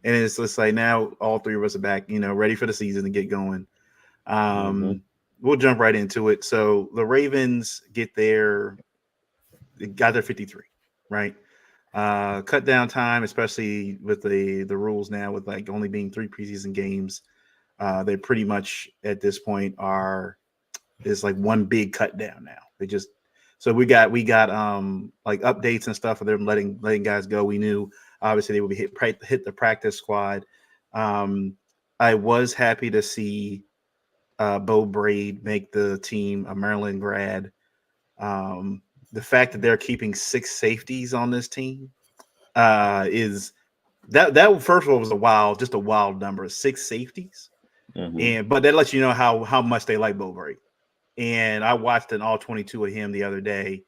and it's just like now all three of us are back, ready for the season to get going. Mm-hmm. We'll jump right into it. So the Ravens got their 53, right? Cut down time, especially with the rules now with like only being 3 preseason games. They pretty much at this point is like one big cut down now. They just so we got like updates and stuff of them letting guys go. We knew obviously they would be hit the practice squad. Um, I was happy to see Bo Braid make the team, a Maryland grad. Um, the fact that they're keeping 6 safeties on this team is that first of all was just a wild number, 6 safeties, Mm-hmm. and but that lets you know how much they like Bo Braid. And I watched an all 22 of him the other day,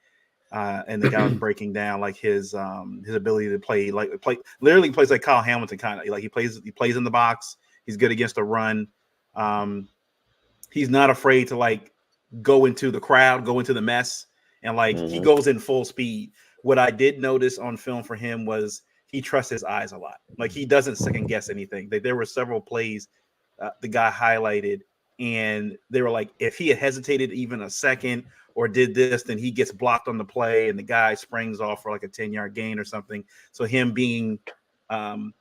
and the guy was breaking down like his ability to play literally plays like Kyle Hamilton kind of like he plays in the box. He's good against the run. Um, he's not afraid to like go into the crowd, go into the mess, and like he Mm-hmm. goes in full speed. What I did notice on film for him was he trusts his eyes a lot. Like he doesn't second guess anything. There were several plays the guy highlighted, and they were like, if he had hesitated even a second or did this, then he gets blocked on the play, and the guy springs off for like a 10-yard gain or something. So him being um,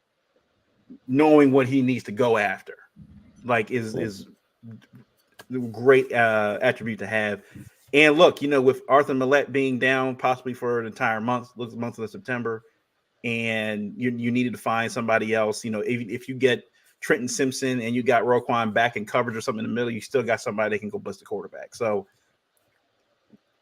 knowing what he needs to go after, like is great attribute to have. And look, with Arthur Millette being down possibly for an entire month of September, and you needed to find somebody else, if you get Trenton Simpson and you got Roquan back in coverage or something in the middle, you still got somebody that can go blitz the quarterback. So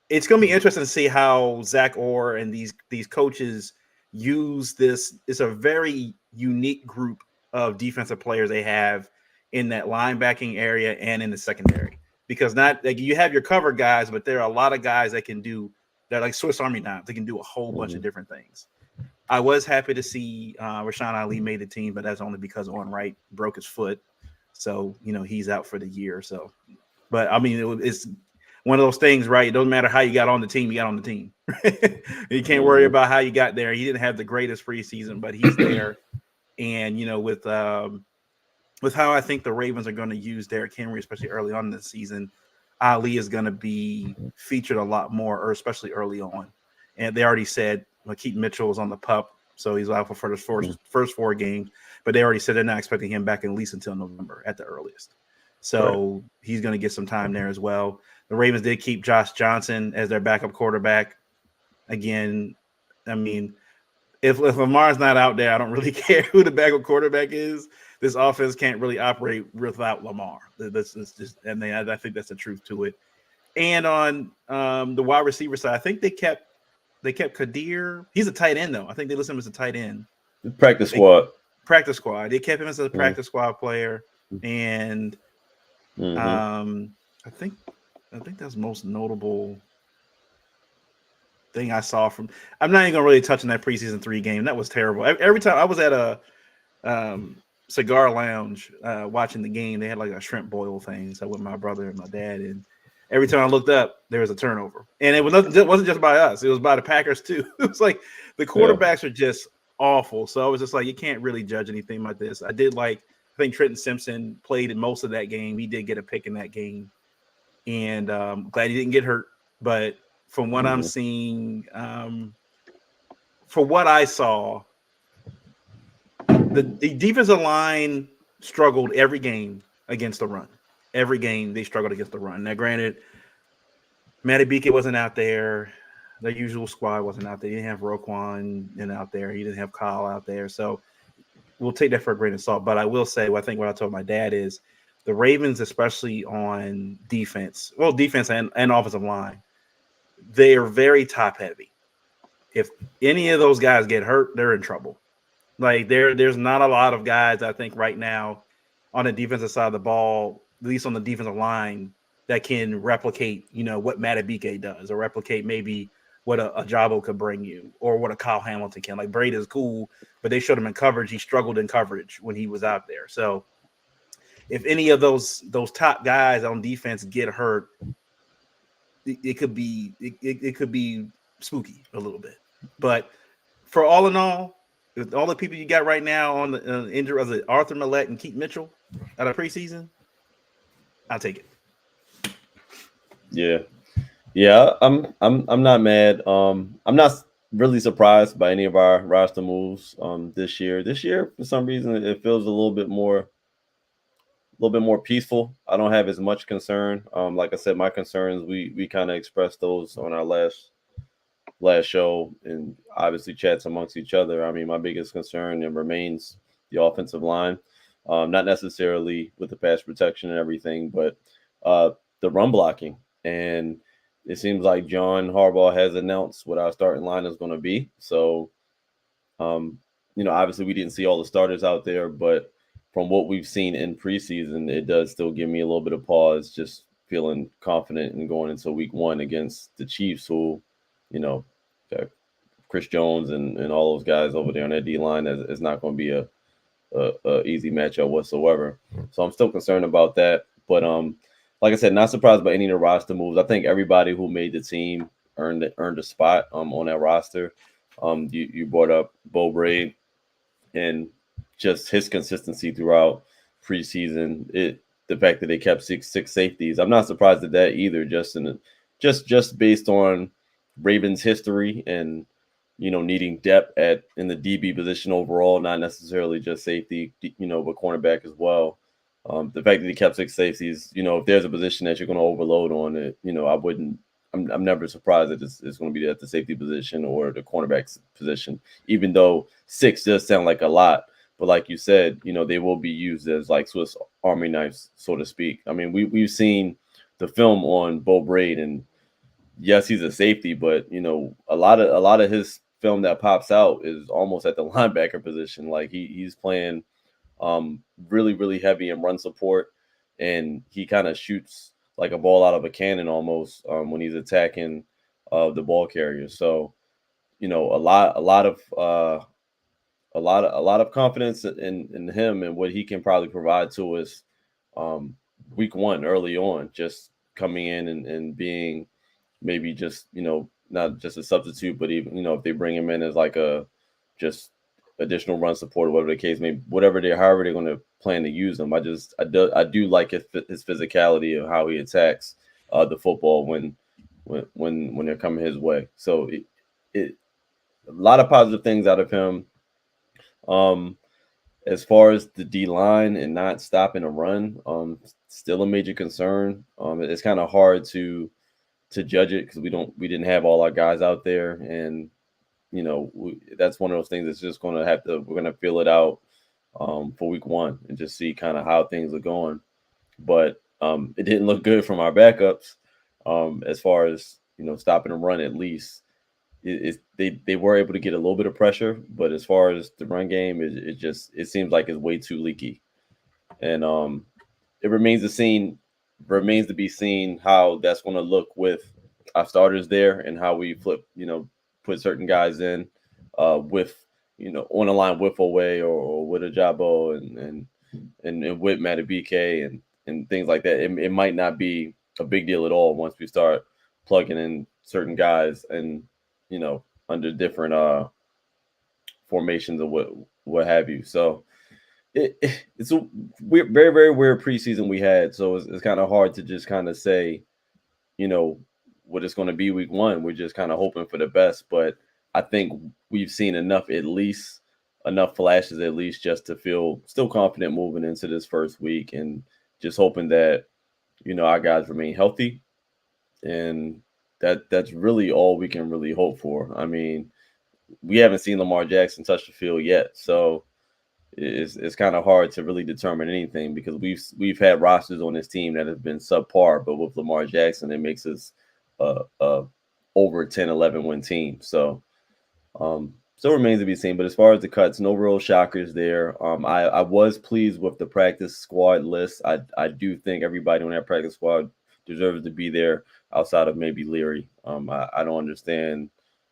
it's going to be interesting to see how Zach Orr and these coaches use this. It's a very unique group of defensive players they have in that linebacking area and in the secondary, because not like you have your cover guys, but there are a lot of guys that can do that like Swiss Army knives. They can do a whole bunch of different things. I was happy to see Rashawn Ali made the team, but that's only because Owen Wright broke his foot, so he's out for the year. So, but I mean, it's one of those things, right? It doesn't matter how you got on the team; you got on the team. You can't worry Mm-hmm. about how you got there. He didn't have the greatest preseason, but he's there. And with how I think the Ravens are going to use Derrick Henry, especially early on in the season, Ali is going to be featured a lot more, or especially early on. And they already said Keaton Mitchell is on the pup, so he's out for the first 4 games. But they already said they're not expecting him back at least until November at the earliest. So he's going to get some time there as well. The Ravens did keep Josh Johnson as their backup quarterback. Again, I mean, if Lamar's not out there, I don't really care who the backup quarterback is. This offense can't really operate without Lamar. That's just, and I think that's the truth to it. And on the wide receiver side, I think they kept Kadir. He's a tight end though. I think they list him as a tight end. Practice squad. Practice squad. They kept him as a practice squad player, Mm-hmm. and I think that's the most notable thing I saw from. I'm not even gonna really touch on that preseason 3 game. That was terrible. Every time I was at a cigar lounge watching the game, they had like a shrimp boil thing. So with my brother and my dad, and every time I looked up, there was a turnover, and it wasn't just by us; it was by the Packers too. It was like the quarterbacks are just awful. So I was just like, you can't really judge anything like this. I think Trenton Simpson played in most of that game. He did get a pick in that game, and glad he didn't get hurt. But from what I'm seeing, for what I saw, the defensive line struggled every game against the run. Every game they struggled against the run. Now, granted, Matty Beakett wasn't out there. The usual squad wasn't out there. You didn't have Roquan out there. You didn't have Kyle out there. So we'll take that for a grain of salt. But I will say, I think what I told my dad is the Ravens, especially on defense, and offensive line, they are very top heavy. If any of those guys get hurt, they're in trouble. Like there's not a lot of guys I think right now on the defensive side of the ball, at least on the defensive line, that can replicate, what Matabike does, or replicate maybe what a Jabo could bring you, or what a Kyle Hamilton can. Like Braid is cool, but they showed him in coverage. He struggled in coverage when he was out there. So if any of those top guys on defense get hurt, it could be spooky a little bit. But for all in all, with all the people you got right now on the injury, as Arthur Millette and Keith Mitchell out of preseason, I'll take it. Yeah. I'm not mad. I'm not really surprised by any of our roster moves this year. This year, for some reason, it feels a little bit more peaceful. I don't have as much concern. Like I said, my concerns we kind of expressed those on our last show, and obviously chats amongst each other. I mean, my biggest concern and remains the offensive line, not necessarily with the pass protection and everything, but the run blocking. And it seems like John Harbaugh has announced what our starting line is going to be. So, obviously we didn't see all the starters out there, but from what we've seen in preseason, it does still give me a little bit of pause, just feeling confident in going into week 1 against the Chiefs, who, got Chris Jones and all those guys over there on that D line. Is not going to be a easy matchup whatsoever. So I'm still concerned about that. But like I said, not surprised by any of the roster moves. I think everybody who made the team earned a spot on that roster. You brought up Bo Braid and just his consistency throughout preseason. The fact that they kept six safeties. I'm not surprised at that either. Just based on Ravens history and needing depth in the DB position overall, not necessarily just safety, but cornerback as well. The fact that he kept six safeties, if there's a position that you're going to overload on it, I'm never surprised that it's going to be at the safety position or the cornerback position, even though 6 does sound like a lot. But like you said, they will be used as like Swiss Army knives, so to speak. I mean, we've seen the film on Bo Braid, and yes, he's a safety, but a lot of his film that pops out is almost at the linebacker position. Like he's playing really, really heavy in run support, and he kind of shoots like a ball out of a cannon almost when he's attacking the ball carrier. So, a lot of confidence in him and what he can probably provide to us week 1 early on, just coming in and being maybe just, not just a substitute, but even, if they bring him in as like a just additional run support or whatever the case may, however they're going to plan to use him. I do like his physicality of how he attacks the football when they're coming his way. So a lot of positive things out of him. As far as the D line and not stopping a run, still a major concern. It's kind of hard to judge it because we didn't have all our guys out there, and that's one of those things that's just going to we're going to feel it out for week 1 and just see kind of how things are going. But it didn't look good from our backups as far as stopping a run. At least they were able to get a little bit of pressure, but as far as the run game, it seems like it's way too leaky, and it remains to be seen how that's going to look with our starters there and how we put certain guys in with on the line with Oweh or with Ajabo and with Madubuike and things like that. It might not be a big deal at all once we start plugging in certain guys and under different formations or what have you. So it's a weird, very, very weird preseason we had. So it's kind of hard to just kind of say, what it's going to be week 1. We're just kind of hoping for the best. But I think we've seen enough flashes at least just to feel still confident moving into this first week, and just hoping that, our guys remain healthy. And that's really all we can really hope for. I mean, we haven't seen Lamar Jackson touch the field yet. So it's kind of hard to really determine anything because we've had rosters on this team that have been subpar, but with Lamar Jackson, it makes us over 10, 11 win team. So still remains to be seen. But as far as the cuts, no real shockers there. I was pleased with the practice squad list. I do think everybody on that practice squad deserves to be there outside of maybe Leary. I don't understand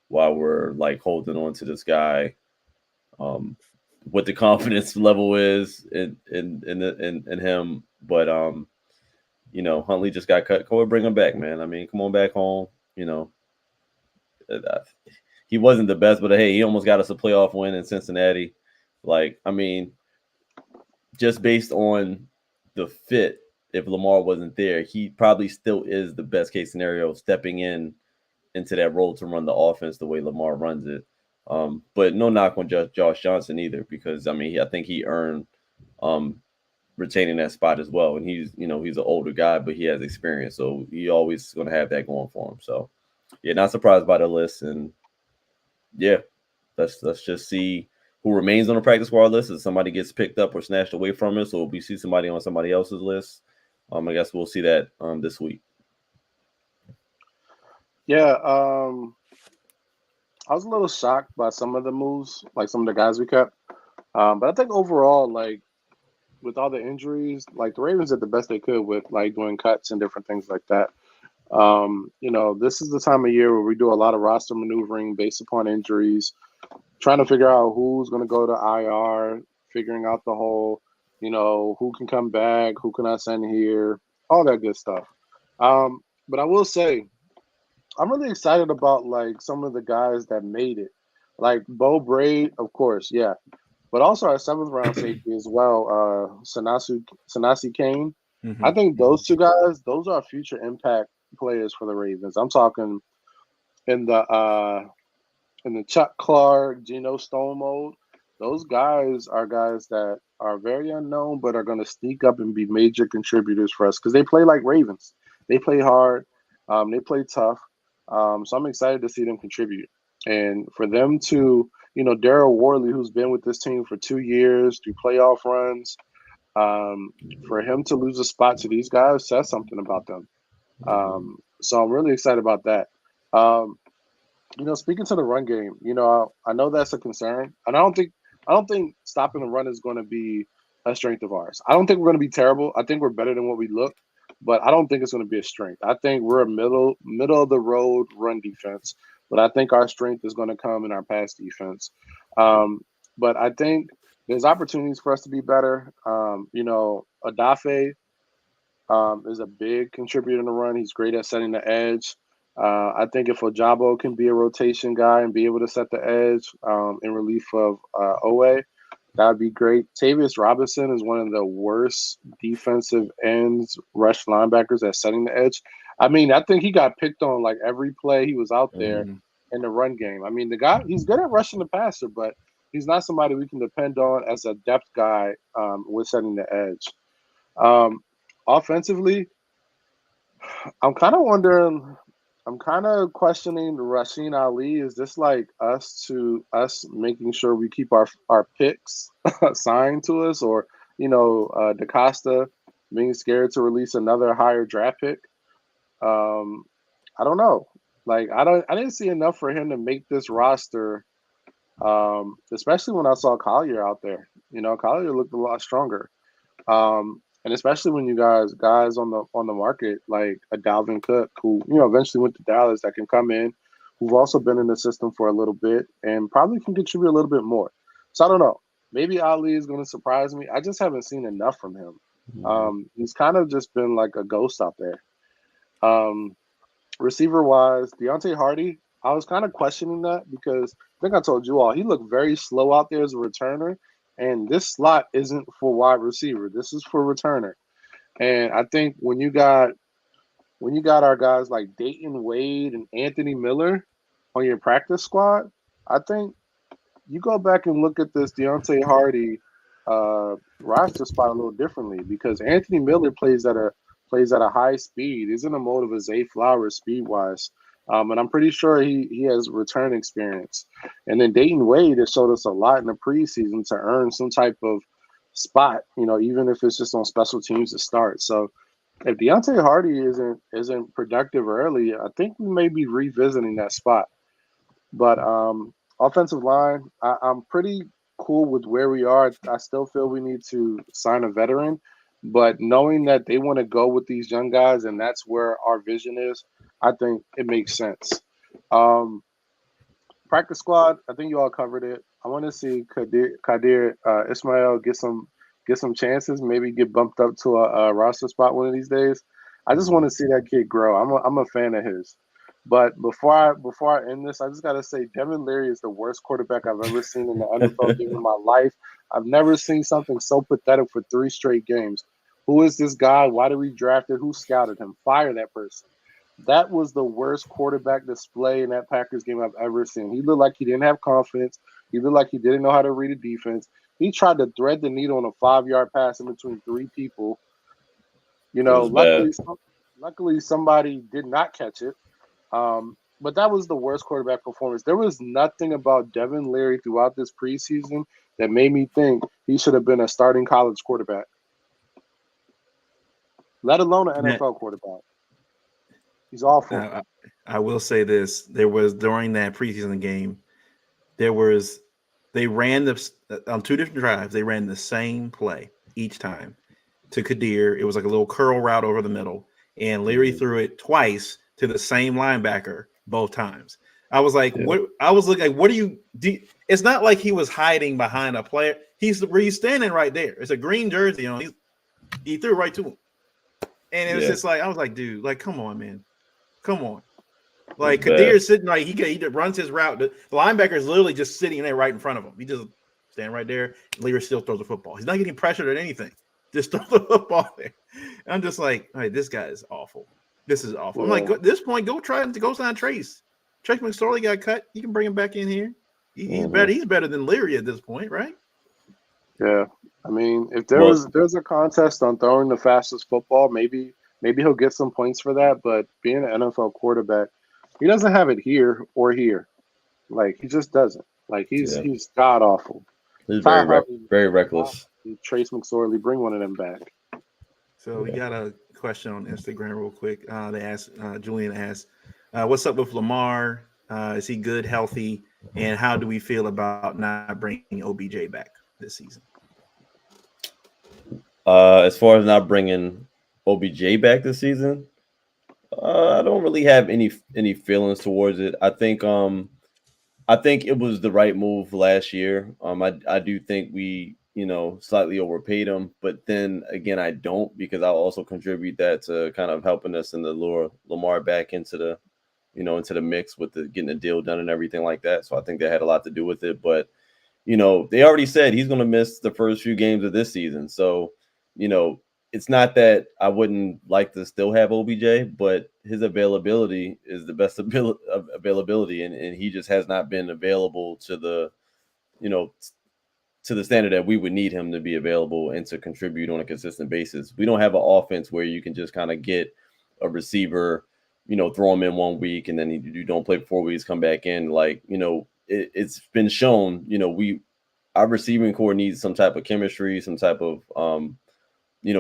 why we're like holding on to this guy. What the confidence level is in him, but Huntley just got cut. Go and bring him back, man. I mean, come on back home. he wasn't the best, but hey, he almost got us a playoff win in Cincinnati. Like, I mean, just based on the fit, if Lamar wasn't there, he probably still is the best case scenario stepping into that role to run the offense the way Lamar runs it. But no knock on Josh Johnson either, because I mean, I think he earned retaining that spot as well. And he's an older guy, but he has experience, so he always going to have that going for him. So yeah, not surprised by the list, and yeah, let's just see who remains on the practice squad list. If somebody gets picked up or snatched away from us, or we see somebody on somebody else's list, I guess we'll see that this week. Yeah, I was a little shocked by some of the moves, like some of the guys we kept. But I think overall, like with all the injuries, like the Ravens did the best they could with like doing cuts and different things like that. This is the time of year where we do a lot of roster maneuvering based upon injuries, trying to figure out who's going to go to IR, figuring out the whole, who can come back, who can I send here, all that good stuff. But I will say, I'm really excited about like some of the guys that made it, like Bo Braid, of course, yeah, but also our 7th-round safety as well, Sanasi Kane. Mm-hmm. I think those two guys, those are future impact players for the Ravens. I'm talking in the Chuck Clark, Geno Stone mode. Those guys are guys that are very unknown, but are going to sneak up and be major contributors for us because they play like Ravens. They play hard. They play tough. So I'm excited to see them contribute. And for them to, Daryl Worley, who's been with this team for 2 years through playoff runs, for him to lose a spot to these guys says something about them. So I'm really excited about that. Speaking to the run game, I know that's a concern, and I don't think stopping the run is going to be a strength of ours. I don't think we're going to be terrible. I think we're better than what we look, but I don't think it's going to be a strength. I think we're a middle of the road run defense, but I think our strength is going to come in our pass defense. But I think there's opportunities for us to be better. Adafe is a big contributor in the run. He's great at setting the edge. I think if Ojabo can be a rotation guy and be able to set the edge in relief of Owe, that would be great. Tavius Robinson is one of the worst defensive ends, rush linebackers at setting the edge. I mean, I think he got picked on like every play he was out there in the run game. I mean, the guy, he's good at rushing the passer, but he's not somebody we can depend on as a depth guy with setting the edge. Offensively, I'm kind of questioning Rasheen Ali. Is this like us making sure we keep our picks assigned to us, or DaCosta being scared to release another higher draft pick? I don't know. Like I didn't see enough for him to make this roster. Especially when I saw Collier out there. Collier looked a lot stronger. And especially when you guys on the market like a Dalvin Cook, who eventually went to Dallas, that can come in, who've also been in the system for a little bit and probably can contribute a little bit more. So I don't know. Maybe Ali is going to surprise me. I just haven't seen enough from him. He's kind of just been like a ghost out there. Receiver wise, Deontay Hardy, I was kind of questioning that because I think I told you all he looked very slow out there as a returner. And this slot isn't for wide receiver. This is for returner. And I think when you got our guys like Dayton Wade and Anthony Miller on your practice squad, I think you go back and look at this Deontay Hardy roster spot a little differently because Anthony Miller plays at a high speed. He's in the mode of a Zay Flowers speed wise. And I'm pretty sure he has return experience. And then Dayton Wade has showed us a lot in the preseason to earn some type of spot, even if it's just on special teams to start. So if Deontay Hardy isn't productive early, I think we may be revisiting that spot. But offensive line, I'm pretty cool with where we are. I still feel we need to sign a veteran. But knowing that they want to go with these young guys and that's where our vision is, I think it makes sense. Practice squad, I think you all covered it. I want to see Kadir Ismail get some chances, maybe get bumped up to a roster spot one of these days. I just want to see that kid grow. I'm a fan of his. But before I end this, I just gotta say Devin Leary is the worst quarterback I've ever seen in the NFL game in my life. I've never seen something so pathetic for 3 straight games. Who is this guy? Why did we draft it? Who scouted him? Fire that person. That was the worst quarterback display in that Packers game I've ever seen. He looked like he didn't have confidence. He looked like he didn't know how to read a defense. He tried to thread the needle on a 5-yard pass in between 3 people. You It know, was bad. luckily somebody did not catch it. But that was the worst quarterback performance. There was nothing about Devin Leary throughout this preseason that made me think he should have been a starting college quarterback, let alone an Yeah. NFL quarterback. He's awful. I will say this: there was during that preseason game, they ran on 2 different drives. They ran the same play each time to Kadir. It was like a little curl route over the middle, and Leary threw it twice to the same linebacker both times. I was like, Yeah. what? I was looking like, what do you do? It's not like he was hiding he's standing right there. It's a green jersey on. He threw it right to him, and it was just like I was like, dude, like, come on, man, come on. Like Kadir's sitting like he runs his route. The linebacker is literally just sitting there right in front of him. He just stand right there. Leary still throws the football. He's not getting pressured at anything. Just throw the football there. And I'm just like, all right, this guy is awful. This is awful. Yeah. I'm like, at this point, go sign Trace. Trace McSorley got cut. You can bring him back in here. He's better. He's better than Leary at this point, right? Yeah. I mean, if there's a contest on throwing the fastest football, maybe he'll get some points for that. But being an NFL quarterback, he doesn't have it here or here. Like he just doesn't. Like he's god awful. He's very reckless. Trace McSorley, bring one of them back. So we got a question on Instagram real quick. They asked, Julian asked, what's up with Lamar? Is he good, healthy? And how do we feel about not bringing OBJ back this season? As far as not bringing OBJ back this season, I don't really have any feelings towards it. I think it was the right move last year. I do think we slightly overpaid him, but then again I don't, because I'll also contribute that to kind of helping us in the lure Lamar back into the into the mix with getting the deal done and everything like that. So I think that had a lot to do with it. But they already said he's going to miss the first few games of this season. So it's not that I wouldn't like to still have OBJ, but his availability is the best availability, and he just has not been available to the to the standard that we would need him to be available and to contribute on a consistent basis. We don't have an offense where you can just kind of get a receiver, throw him in 1 week and then you don't play for 4 weeks, come back in. Like, it's been shown, our receiving core needs some type of chemistry, some type of,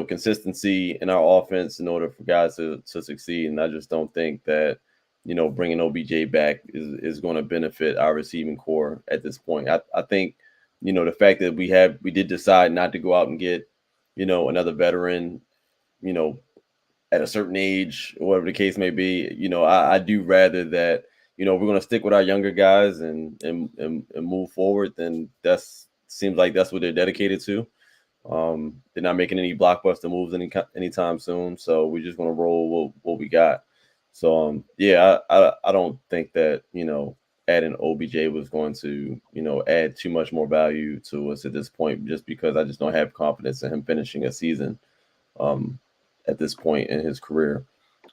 consistency in our offense in order for guys to succeed. And I just don't think that, bringing OBJ back is going to benefit our receiving core at this point. I think, the fact that we did decide not to go out and get, another veteran, at a certain age, or whatever the case may be, I do rather that, we're going to stick with our younger guys and move forward. Then seems like that's what they're dedicated to. They're not making any blockbuster moves anytime soon. So we're just going to roll what we got. So, I don't think that, adding OBJ was going to, add too much more value to us at this point, just because I just don't have confidence in him finishing a season at this point in his career.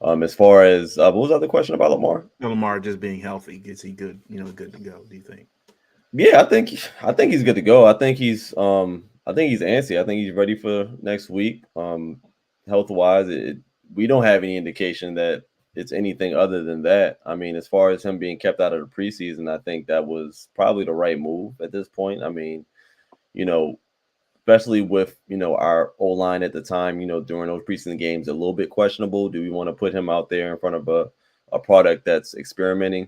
As far as what was the other question about Lamar? Lamar just being healthy, is he good? Good to go? Do you think? Yeah, I think he's good to go. I think he's antsy. I think he's ready for next week. Health wise, we don't have any indication that it's anything other than that. I mean, as far as him being kept out of the preseason, I think that was probably the right move at this point. I mean, especially with, our O-line at the time, during those preseason games, a little bit questionable. Do we want to put him out there in front of a product that's experimenting?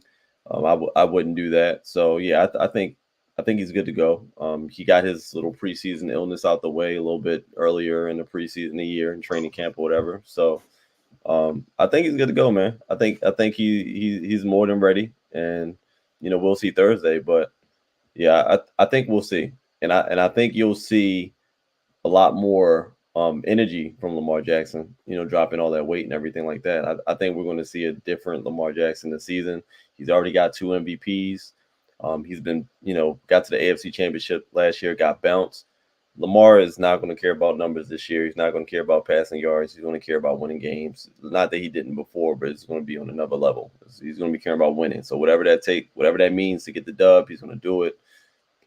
I wouldn't do that. So, yeah, I think he's good to go. He got his little preseason illness out the way a little bit earlier in the preseason, the year in training camp or whatever. So, I think he's good to go, man. I think he's more than ready, and we'll see Thursday. But yeah, I think we'll see, and I think you'll see a lot more energy from Lamar Jackson, dropping all that weight and everything like that. I think we're going to see a different Lamar Jackson this season. He's already got 2 MVPs. He's been, got to the AFC Championship last year, got bounced. Lamar is not going to care about numbers this year. He's not going to care about passing yards. He's going to care about winning games. Not that he didn't before, but it's going to be on another level. He's going to be caring about winning. So whatever that means to get the dub, he's going to do it.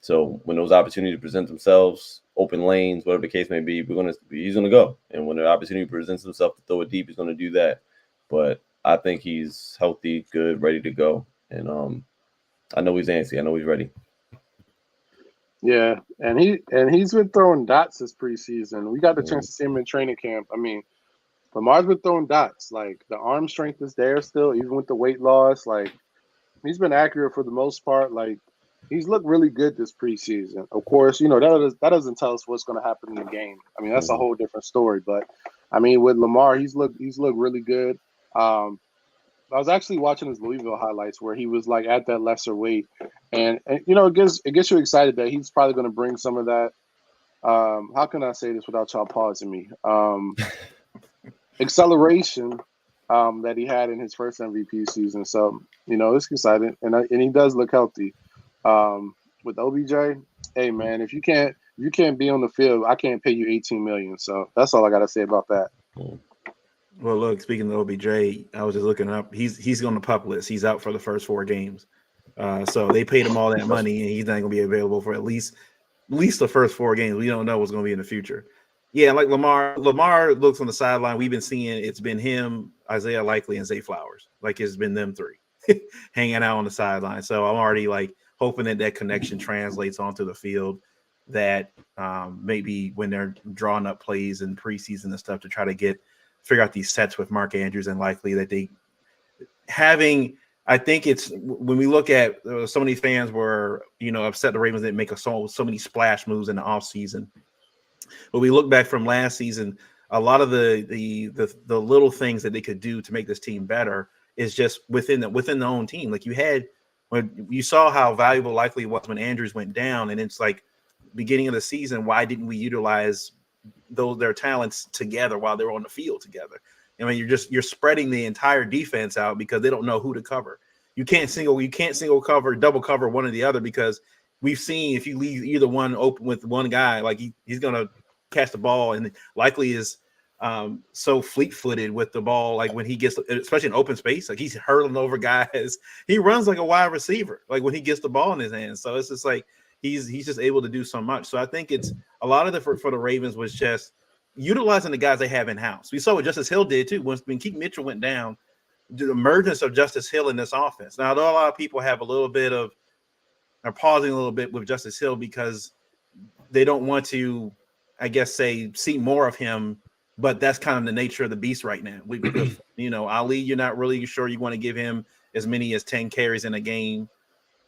So when those opportunities present themselves, open lanes, whatever the case may be, he's going to go. And when the opportunity presents himself to throw it deep, he's going to do that. But I think he's healthy, good, ready to go. And I know he's antsy. I know he's ready. Yeah, and he's been throwing dots this preseason. We got the chance to see him in training camp. I mean, Lamar's been throwing dots. Like, the arm strength is there still, even with the weight loss. Like, he's been accurate for the most part. Like, he's looked really good this preseason. Of course, that doesn't tell us what's going to happen in the game. I mean, that's a whole different story. But I mean, with Lamar, he's looked really good. I was actually watching his Louisville highlights where he was like at that lesser weight, and it gets you excited that he's probably going to bring some of that. How can I say this without y'all pausing me? Acceleration that he had in his first MVP season. So it's exciting, and he does look healthy. With OBJ, hey man, if you can't be on the field, I can't pay you $18 million. So that's all I got to say about that. Well, look, speaking of OBJ, I was just looking up. He's on the PUP list. He's out for the first 4 games. So they paid him all that money, and he's not going to be available for at least the first 4 games. We don't know what's going to be in the future. Yeah, like Lamar looks on the sideline. We've been seeing it's been him, Isaiah Likely, and Zay Flowers. Like, it's been them 3 hanging out on the sideline. So I'm already like hoping that connection translates onto the field. That maybe when they're drawing up plays in preseason and stuff to try to figure out these sets with Mark Andrews and Likely, that they having. I think it's when we look at so many fans were upset the Ravens didn't make so many splash moves in the offseason. But we look back from last season, a lot of the little things that they could do to make this team better is just within the own team. Like when you saw how valuable Likely was when Andrews went down, and it's like beginning of the season, why didn't we utilize their talents together while they were on the field together? I mean, you're spreading the entire defense out because they don't know who to cover. You can't single cover, double cover one or the other, because we've seen if you leave either one open with one guy, like he's gonna catch the ball, and Likely is so fleet-footed with the ball. Like when he gets, especially in open space, like he's hurling over guys. He runs like a wide receiver, like when he gets the ball in his hands. So it's just like he's just able to do so much. So I think it's a lot of for the Ravens was just utilizing the guys they have in house. We saw what Justice Hill did too. When Keith Mitchell went down, the emergence of Justice Hill in this offense. Now, though a lot of people have a little bit of are pausing a little bit with Justice Hill because they don't want to, I guess, see more of him. But that's kind of the nature of the beast right now. Ali, you're not really sure you want to give him as many as 10 carries in a game.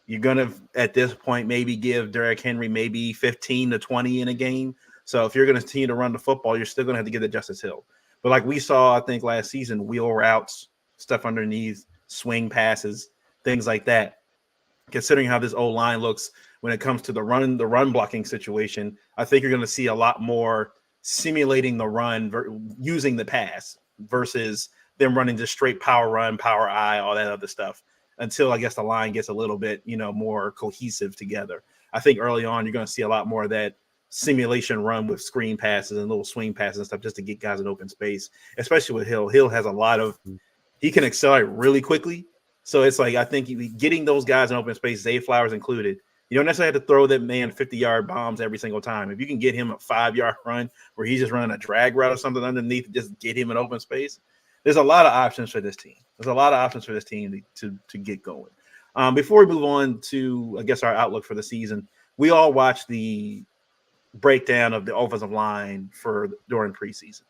You're going to, at this point, maybe give Derrick Henry maybe 15 to 20 in a game. So if you're going to continue to run the football, you're still going to have to give it Justice Hill. But like we saw, I think, last season, wheel routes, stuff underneath, swing passes, things like that. Considering how this O-line looks when it comes to the run blocking situation, I think you're going to see a lot more simulating the run using the pass versus them running just straight power run, power I, all that other stuff, until I guess the line gets a little bit, more cohesive together. I think early on you're going to see a lot more of that simulation run with screen passes and little swing passes and stuff just to get guys in open space, especially with Hill. Hill has a lot of – he can accelerate really quickly. So it's like I think getting those guys in open space, Zay Flowers included, you don't necessarily have to throw that man 50-yard bombs every single time. If you can get him a 5-yard run where he's just running a drag route or something underneath, just get him in open space. There's a lot of options for this team. To get going. Before we move on to, I guess, our outlook for the season, we all watched the breakdown of the offensive line during preseason.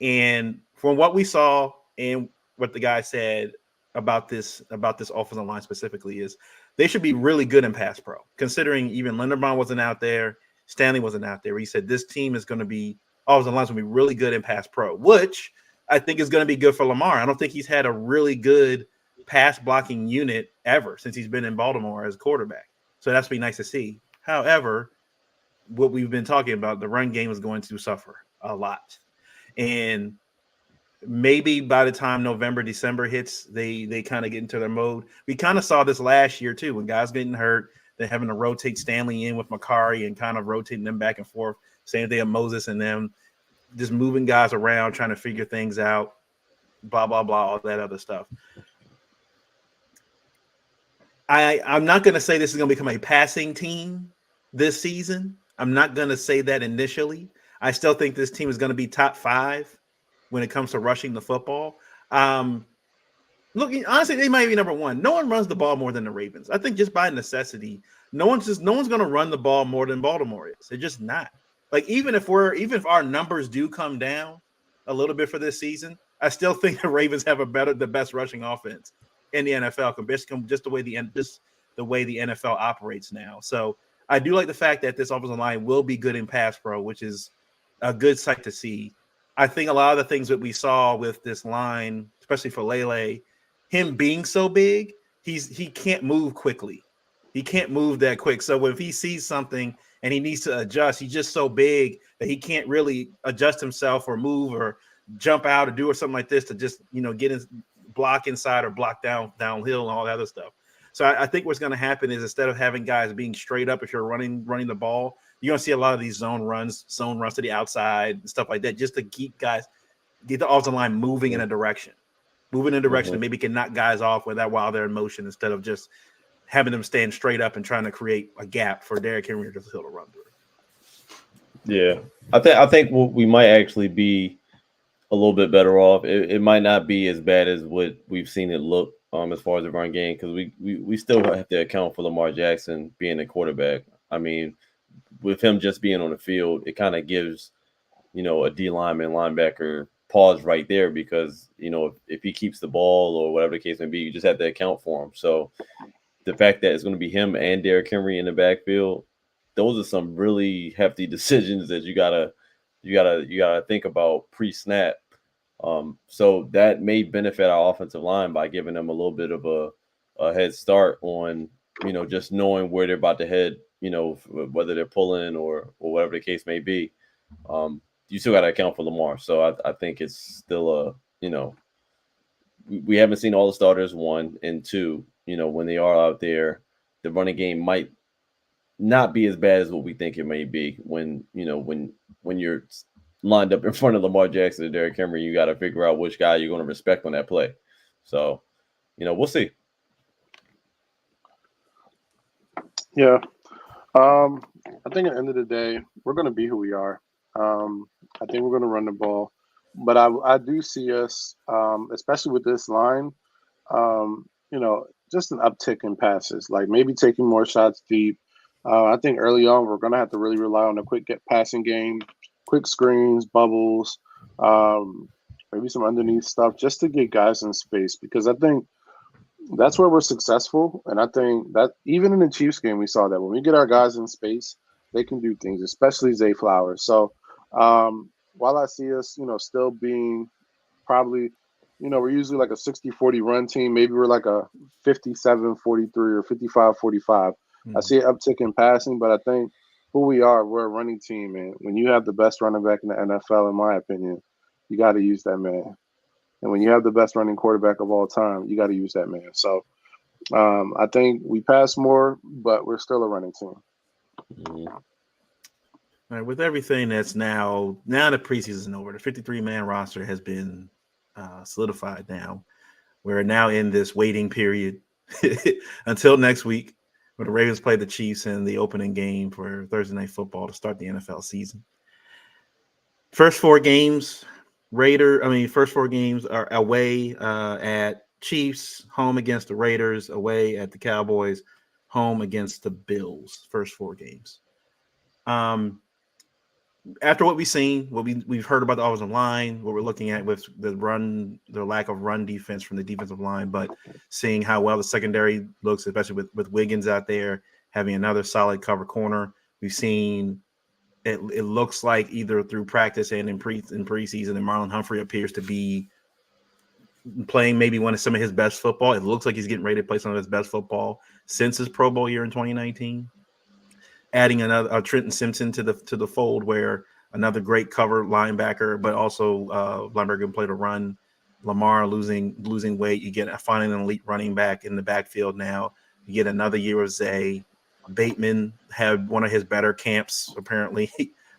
And from what we saw and what the guy said about this offensive line specifically is they should be really good in pass pro, considering even Linderbaum wasn't out there, Stanley wasn't out there. He said this team is going to be offensive line is going to be really good in pass pro, which I think is going to be good for Lamar. I don't think he's had a really good pass blocking unit ever since he's been in Baltimore as a quarterback. So that's be nice to see. However, what we've been talking about, the run game is going to suffer. a lot. And maybe by the time November, December hits, they kind of get into their mode. We kind of saw this last year too, when guys getting hurt, they're having to rotate Stanley in with Makari and kind of rotating them back and forth. Same thing with Moses and them, just moving guys around, trying to figure things out, blah, blah, blah, all that other stuff. I'm not going to say this is going to become a passing team this season. I'm not going to say that initially. I still think this team is going to be top 5 when it comes to rushing the football. Look, honestly, they might be number 1. No one runs the ball more than the Ravens. I think just by necessity, no one's going to run the ball more than Baltimore is. They're just not. Like even if our numbers do come down a little bit for this season, I still think the Ravens have the best rushing offense in the NFL, just the way the NFL operates now. So I do like the fact that this offensive line will be good in pass pro, which is a good sight to see. I think a lot of the things that we saw with this line, especially for Lele, him being so big, he can't move quickly. He can't move that quick. So if he sees something and he needs to adjust, he's just so big that he can't really adjust himself or move or jump out or do or something like this to just, get in, block inside or block downhill and all that other stuff. So I think what's going to happen is instead of having guys being straight up, if you're running the ball, you're going to see a lot of these zone runs to the outside and stuff like that, just to keep guys, get the offensive line moving in a direction, and maybe can knock guys off with that while they're in motion instead of just having them stand straight up and trying to create a gap for Derrick Henry to run through. Yeah, I think we might actually be a little bit better off. It might not be as bad as what we've seen it look as far as the run game, because we still have to account for Lamar Jackson being a quarterback. I mean, with him just being on the field, it kind of gives a D linebacker pause right there, because if he keeps the ball or whatever the case may be, you just have to account for him. So the fact that it's going to be him and Derrick Henry in the backfield, those are some really hefty decisions that you gotta think about pre-snap. So that may benefit our offensive line by giving them a little bit of a head start on, just knowing where they're about to head, whether they're pulling or whatever the case may be. You still got to account for Lamar. So I think it's still we haven't seen all the starters, 1, and 2, when they are out there, the running game might not be as bad as what we think it may be when you're lined up in front of Lamar Jackson and Derrick Henry. You got to figure out which guy you're going to respect on that play. So, we'll see. Yeah. I think at the end of the day, we're going to be who we are. I think we're going to run the ball. But I do see us, especially with this line, just an uptick in passes, like maybe taking more shots deep. I think early on, we're going to have to really rely on a quick passing game, quick screens, bubbles, maybe some underneath stuff just to get guys in space, because I think that's where we're successful. And I think that even in the Chiefs game, we saw that when we get our guys in space, they can do things, especially Zay Flowers. So while I see us, still being probably, we're usually like a 60-40 run team. Maybe we're like a 57-43 or 55-45. I see an uptick in passing, but I think who we are, we're a running team. And when you have the best running back in the NFL, in my opinion, you got to use that man. And when you have the best running quarterback of all time, you got to use that man. So I think we pass more, but we're still a running team. All right, with everything that's now the preseason over, the 53-man roster has been solidified now. We're now in this waiting period until next week, where the Ravens play the Chiefs in the opening game for Thursday Night Football to start the NFL season. First four games are away at Chiefs, home against the Raiders, away at the Cowboys, home against the Bills. First 4 games. After what we've seen, we've heard about the offensive line, what we're looking at with the lack of run defense from the defensive line, but seeing how well the secondary looks, especially with Wiggins out there having another solid cover corner. We've seen it looks like either through practice and in preseason, and Marlon Humphrey appears to be playing maybe some of his best football. It looks like he's getting ready to play some of his best football since his Pro Bowl year in 2019. Adding another Trenton Simpson to the fold, where another great cover linebacker, but also linebacker can play to run. Lamar losing weight. You get finding an elite running back in the backfield now. You get another year of Zay. Bateman had one of his better camps apparently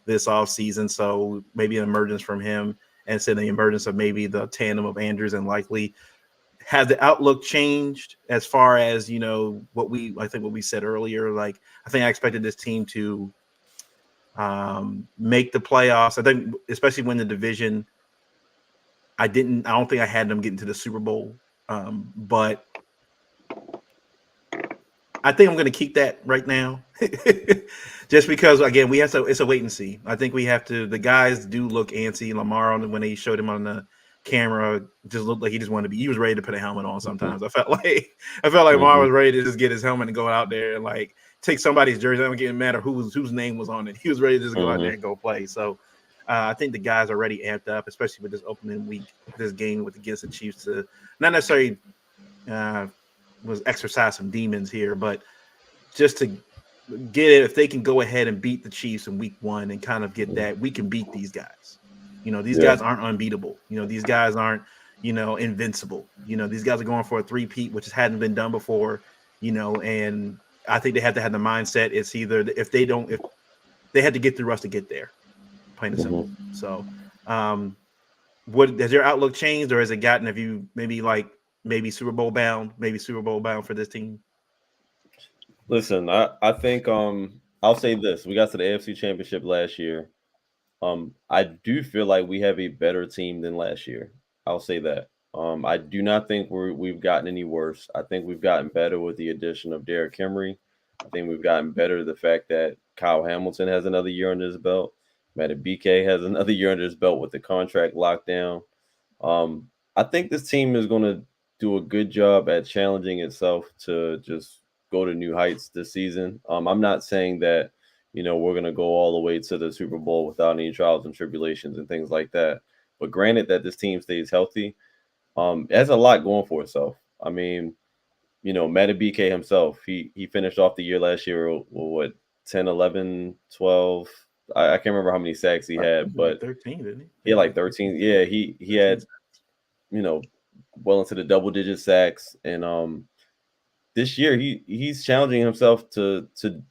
this offseason, so maybe an emergence from him, and so the emergence of maybe the tandem of Andrews and Likely. Has the outlook changed as far as what we said earlier? Like, I think I expected this team to make the playoffs. I think especially win the division. I don't think I had them getting to the Super Bowl, but I think I'm going to keep that right now, just because again it's a wait and see. I think we have to. The guys do look antsy. Lamar, when they showed him on the camera, just looked like he just wanted to be. He was ready to put a helmet on. Sometimes I felt like Lamar was ready to just get his helmet and go out there and like take somebody's jersey. I don't get matter whose name was on it. He was ready to just go out there and go play. So I think the guys are already amped up, especially with this opening week, this game against the Chiefs, to not necessarily was exercise some demons here, but just to get it, if they can go ahead and beat the Chiefs in week 1 and kind of get that, we can beat these guys. These guys aren't unbeatable. These guys aren't, invincible. These guys are going for a three-peat, which hadn't been done before, and I think they have to have the mindset. It's either if they had to get through us to get there, plain and simple. So what has your outlook changed, or has it gotten, have you maybe Super Bowl bound for this team? Listen, I think I'll say this. We got to the AFC Championship last year. I do feel like we have a better team than last year. I'll say that. I do not think we've gotten any worse. I think we've gotten better with the addition of Derrick Henry. I think we've gotten better the fact that Kyle Hamilton has another year under his belt. Madubuike has another year under his belt with the contract locked down. I think this team is going to do a good job at challenging itself to just go to new heights this season. I'm not saying that, we're going to go all the way to the Super Bowl without any trials and tribulations and things like that. But granted that this team stays healthy, it has a lot going for itself. I mean, Madubuike himself, he finished off the year last year, what, 10, 11, 12? I can't remember how many sacks he had, but 13, didn't he? He had like 13. Yeah, he had, well into the double digit sacks. And this year he's challenging himself to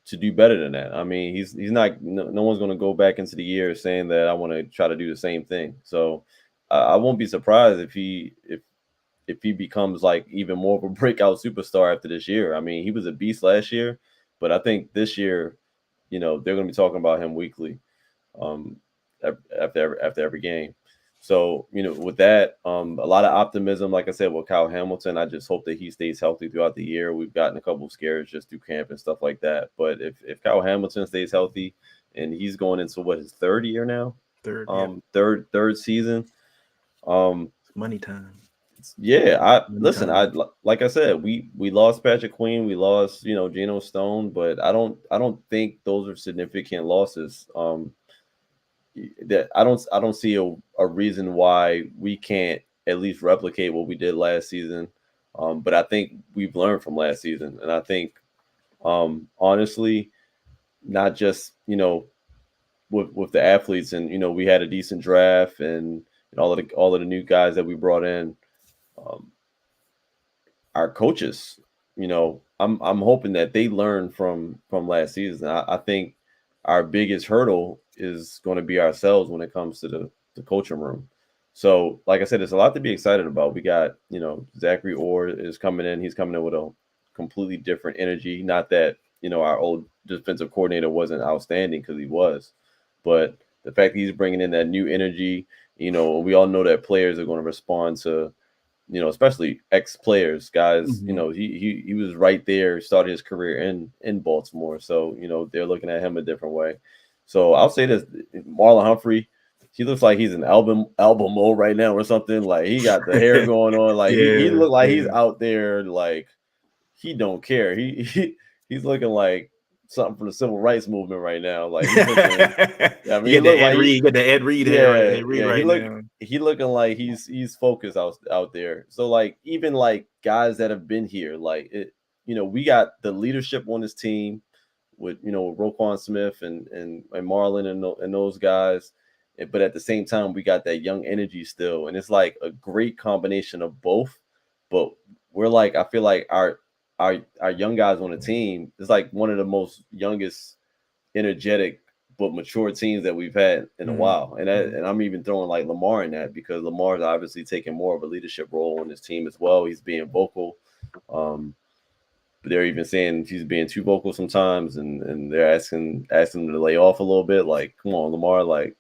do better than that. I mean, he's not, no one's going to go back into the year saying that I want to try to do the same thing. So I won't be surprised if he becomes like even more of a breakout superstar after this year. I mean, he was a beast last year, but I think this year, they're going to be talking about him weekly, after every game. So, with that, a lot of optimism, like I said, with Kyle Hamilton. I just hope that he stays healthy throughout the year. We've gotten a couple of scares just through camp and stuff like that. But if Kyle Hamilton stays healthy, and he's going into his third year now, third season, money time. Yeah, like I said, we lost Patrick Queen, we lost Geno Stone, but I don't think those are significant losses. That I don't see a reason why we can't at least replicate what we did last season. But I think we've learned from last season, and I think honestly, not just with the athletes, and we had a decent draft and all of the new guys that we brought in. Our coaches, I'm hoping that they learn from last season. I think our biggest hurdle is going to be ourselves when it comes to the coaching room. So, like I said, there's a lot to be excited about. We got, Zachary Orr is coming in. He's coming in with a completely different energy. Not that, our old defensive coordinator wasn't outstanding, because he was. But the fact that he's bringing in that new energy, we all know that players are going to respond to, especially ex-players, guys. Mm-hmm. He was right there, started his career in Baltimore. So, they're looking at him a different way. So I'll say this, Marlon Humphrey, he looks like he's in album mode right now or something. Like, he got the hair going on. Like, he looked like he's out there, like, he don't care. He's looking like something from the civil rights movement right now. Like, he's looking, I mean, you got the Ed Reed hair. Now. He looking like he's focused out there. So, like, even like guys that have been here, like, we got the leadership on this team. Roquan Smith and Marlon and those guys. But at the same time, we got that young energy still, and it's like a great combination of both. But we're like, I feel like our young guys on the team is like one of the most youngest, energetic but mature teams that we've had in a while. And I'm even throwing like Lamar in that, because Lamar's obviously taking more of a leadership role on his team as well. He's being vocal. But they're even saying he's being too vocal sometimes, and they're asking him to lay off a little bit. Like, come on, Lamar, like,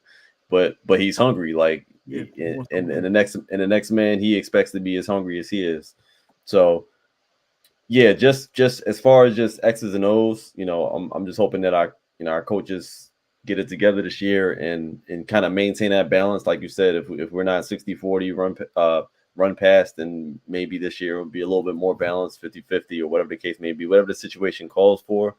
but he's hungry. Like, and the next man he expects to be as hungry as he is. So yeah, just as far as just X's and O's, I'm just hoping that our coaches get it together this year and kind of maintain that balance. Like you said, if we're not 60-40 run past, then maybe this year will be a little bit more balanced, 50-50 or whatever the case may be, whatever the situation calls for.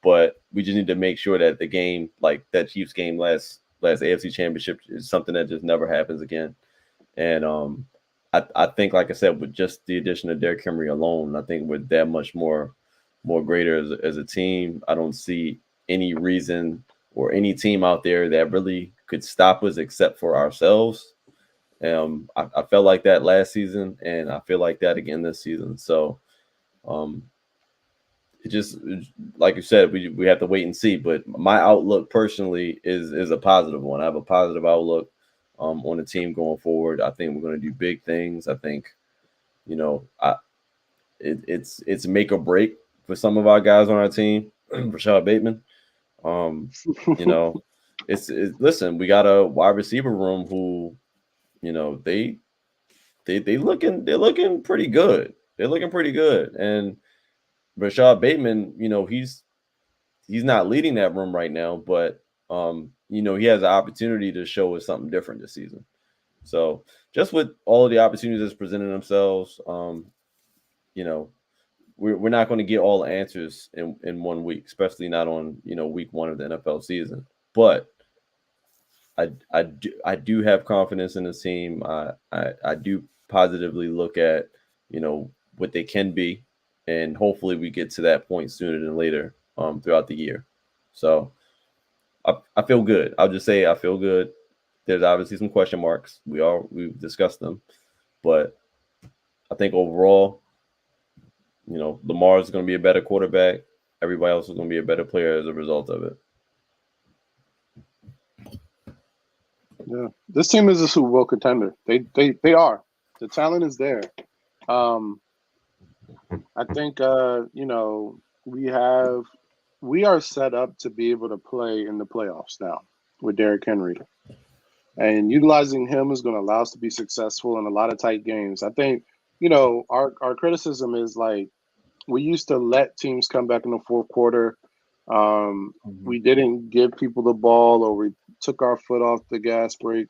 But we just need to make sure that the game, like that Chiefs game last AFC Championship, is something that just never happens again. And I think, like I said, with just the addition of Derrick Henry alone, I think we're that much more greater as a team. I don't see any reason or any team out there that really could stop us except for ourselves. I felt like that last season, and I feel like that again this season. So it just, like you said, we have to wait and see. But my outlook personally is a positive one. I have a positive outlook on the team going forward. I think we're going to do big things. I think, it's make or break for some of our guys on our team. Rashad Bateman. Listen, we got a wide receiver room who, they're looking pretty good. They're looking pretty good. And Rashad Bateman, he's not leading that room right now, but he has an opportunity to show us something different this season. So just with all of the opportunities that's presenting themselves, we're not going to get all the answers in 1 week, especially not on, week 1 of the NFL season. But I do have confidence in the team. I do positively look at, what they can be, and hopefully we get to that point sooner than later throughout the year. So I feel good. I'll just say I feel good. There's obviously some question marks. We've discussed them, but I think overall, Lamar is going to be a better quarterback. Everybody else is going to be a better player as a result of it. Yeah, this team is a Super Bowl contender. They are. The talent is there. I think we are set up to be able to play in the playoffs now with Derrick Henry, and utilizing him is going to allow us to be successful in a lot of tight games. I think our criticism is like we used to let teams come back in the fourth quarter. We didn't give people the ball, or we took our foot off the gas brake.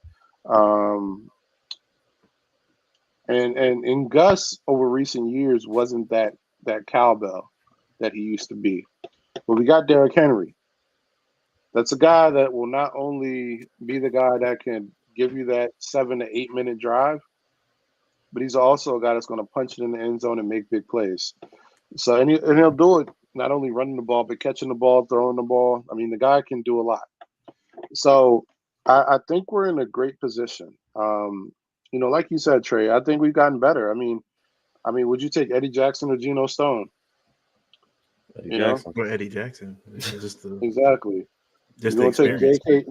And Gus over recent years wasn't that cowbell that he used to be. But we got Derrick Henry. That's a guy that will not only be the guy that can give you that 7 to 8 minute drive, but he's also a guy that's going to punch it in the end zone and make big plays. So and he'll do it not only running the ball, but catching the ball, throwing the ball. I mean, the guy can do a lot. So I think we're in a great position. Like you said, Trey, I think we've gotten better. I mean, would you take Eddie Jackson or Geno Stone? Or Eddie Jackson. Exactly. Just you the take experience. J.K.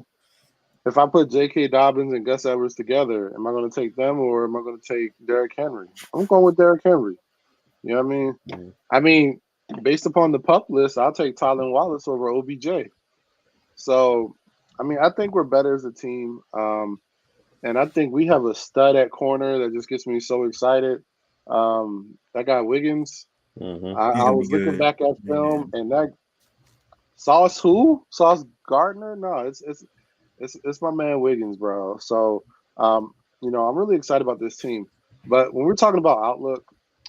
If I put J.K. Dobbins and Gus Edwards together, am I going to take them or am I going to take Derrick Henry? I'm going with Derrick Henry. You know what I mean? Mm-hmm. I mean, based upon the pup list, I'll take Tylan Wallace over OBJ. So, I think we're better as a team. And I think we have a stud at corner that just gets me so excited. That guy Wiggins. Mm-hmm. I was looking back at film, and that Sauce Gardner? No, it's my man Wiggins, bro. So, I'm really excited about this team. But when we're talking about outlook,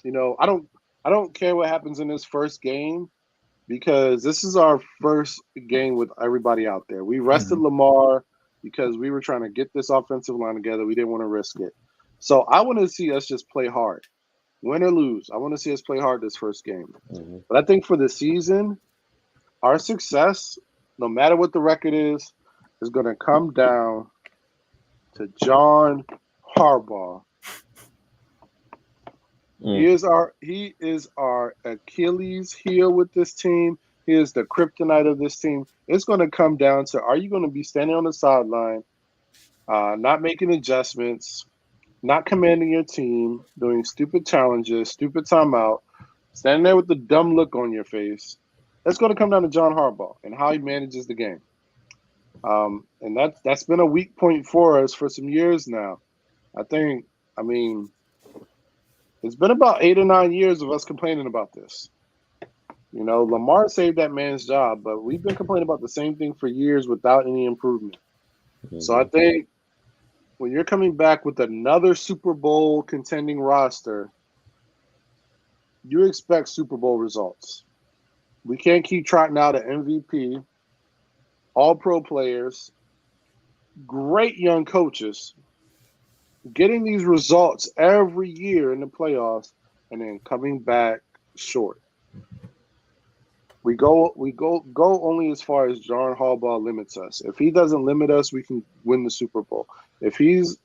I don't care what happens in this first game, because this is our first game with everybody out there. We rested Lamar because we were trying to get this offensive line together. We didn't want to risk it. So I want to see us just play hard. Win or lose, I want to see us play hard this first game. Mm-hmm. But I think for the season, Our success, no matter what the record is going to come down to John Harbaugh. He is our Achilles heel with this team. He is the kryptonite of this team. It's going to come down to, are you going to be standing on the sideline, not making adjustments, not commanding your team, doing stupid challenges, stupid timeout, standing there with the dumb look on your face? That's going to come down to John Harbaugh and how he manages the game. And that's been a weak point for us for some years now. It's been about 8 or 9 years of us complaining about this. Lamar saved that man's job, but we've been complaining about the same thing for years without any improvement. Mm-hmm. So I think when you're coming back with another Super Bowl contending roster, you expect Super Bowl results. We can't keep trotting out an MVP, all-pro players, great young coaches, getting these results every year in the playoffs, and then coming back short. We go only as far as John Harbaugh limits us. If he doesn't limit us, we can win the Super Bowl. If he's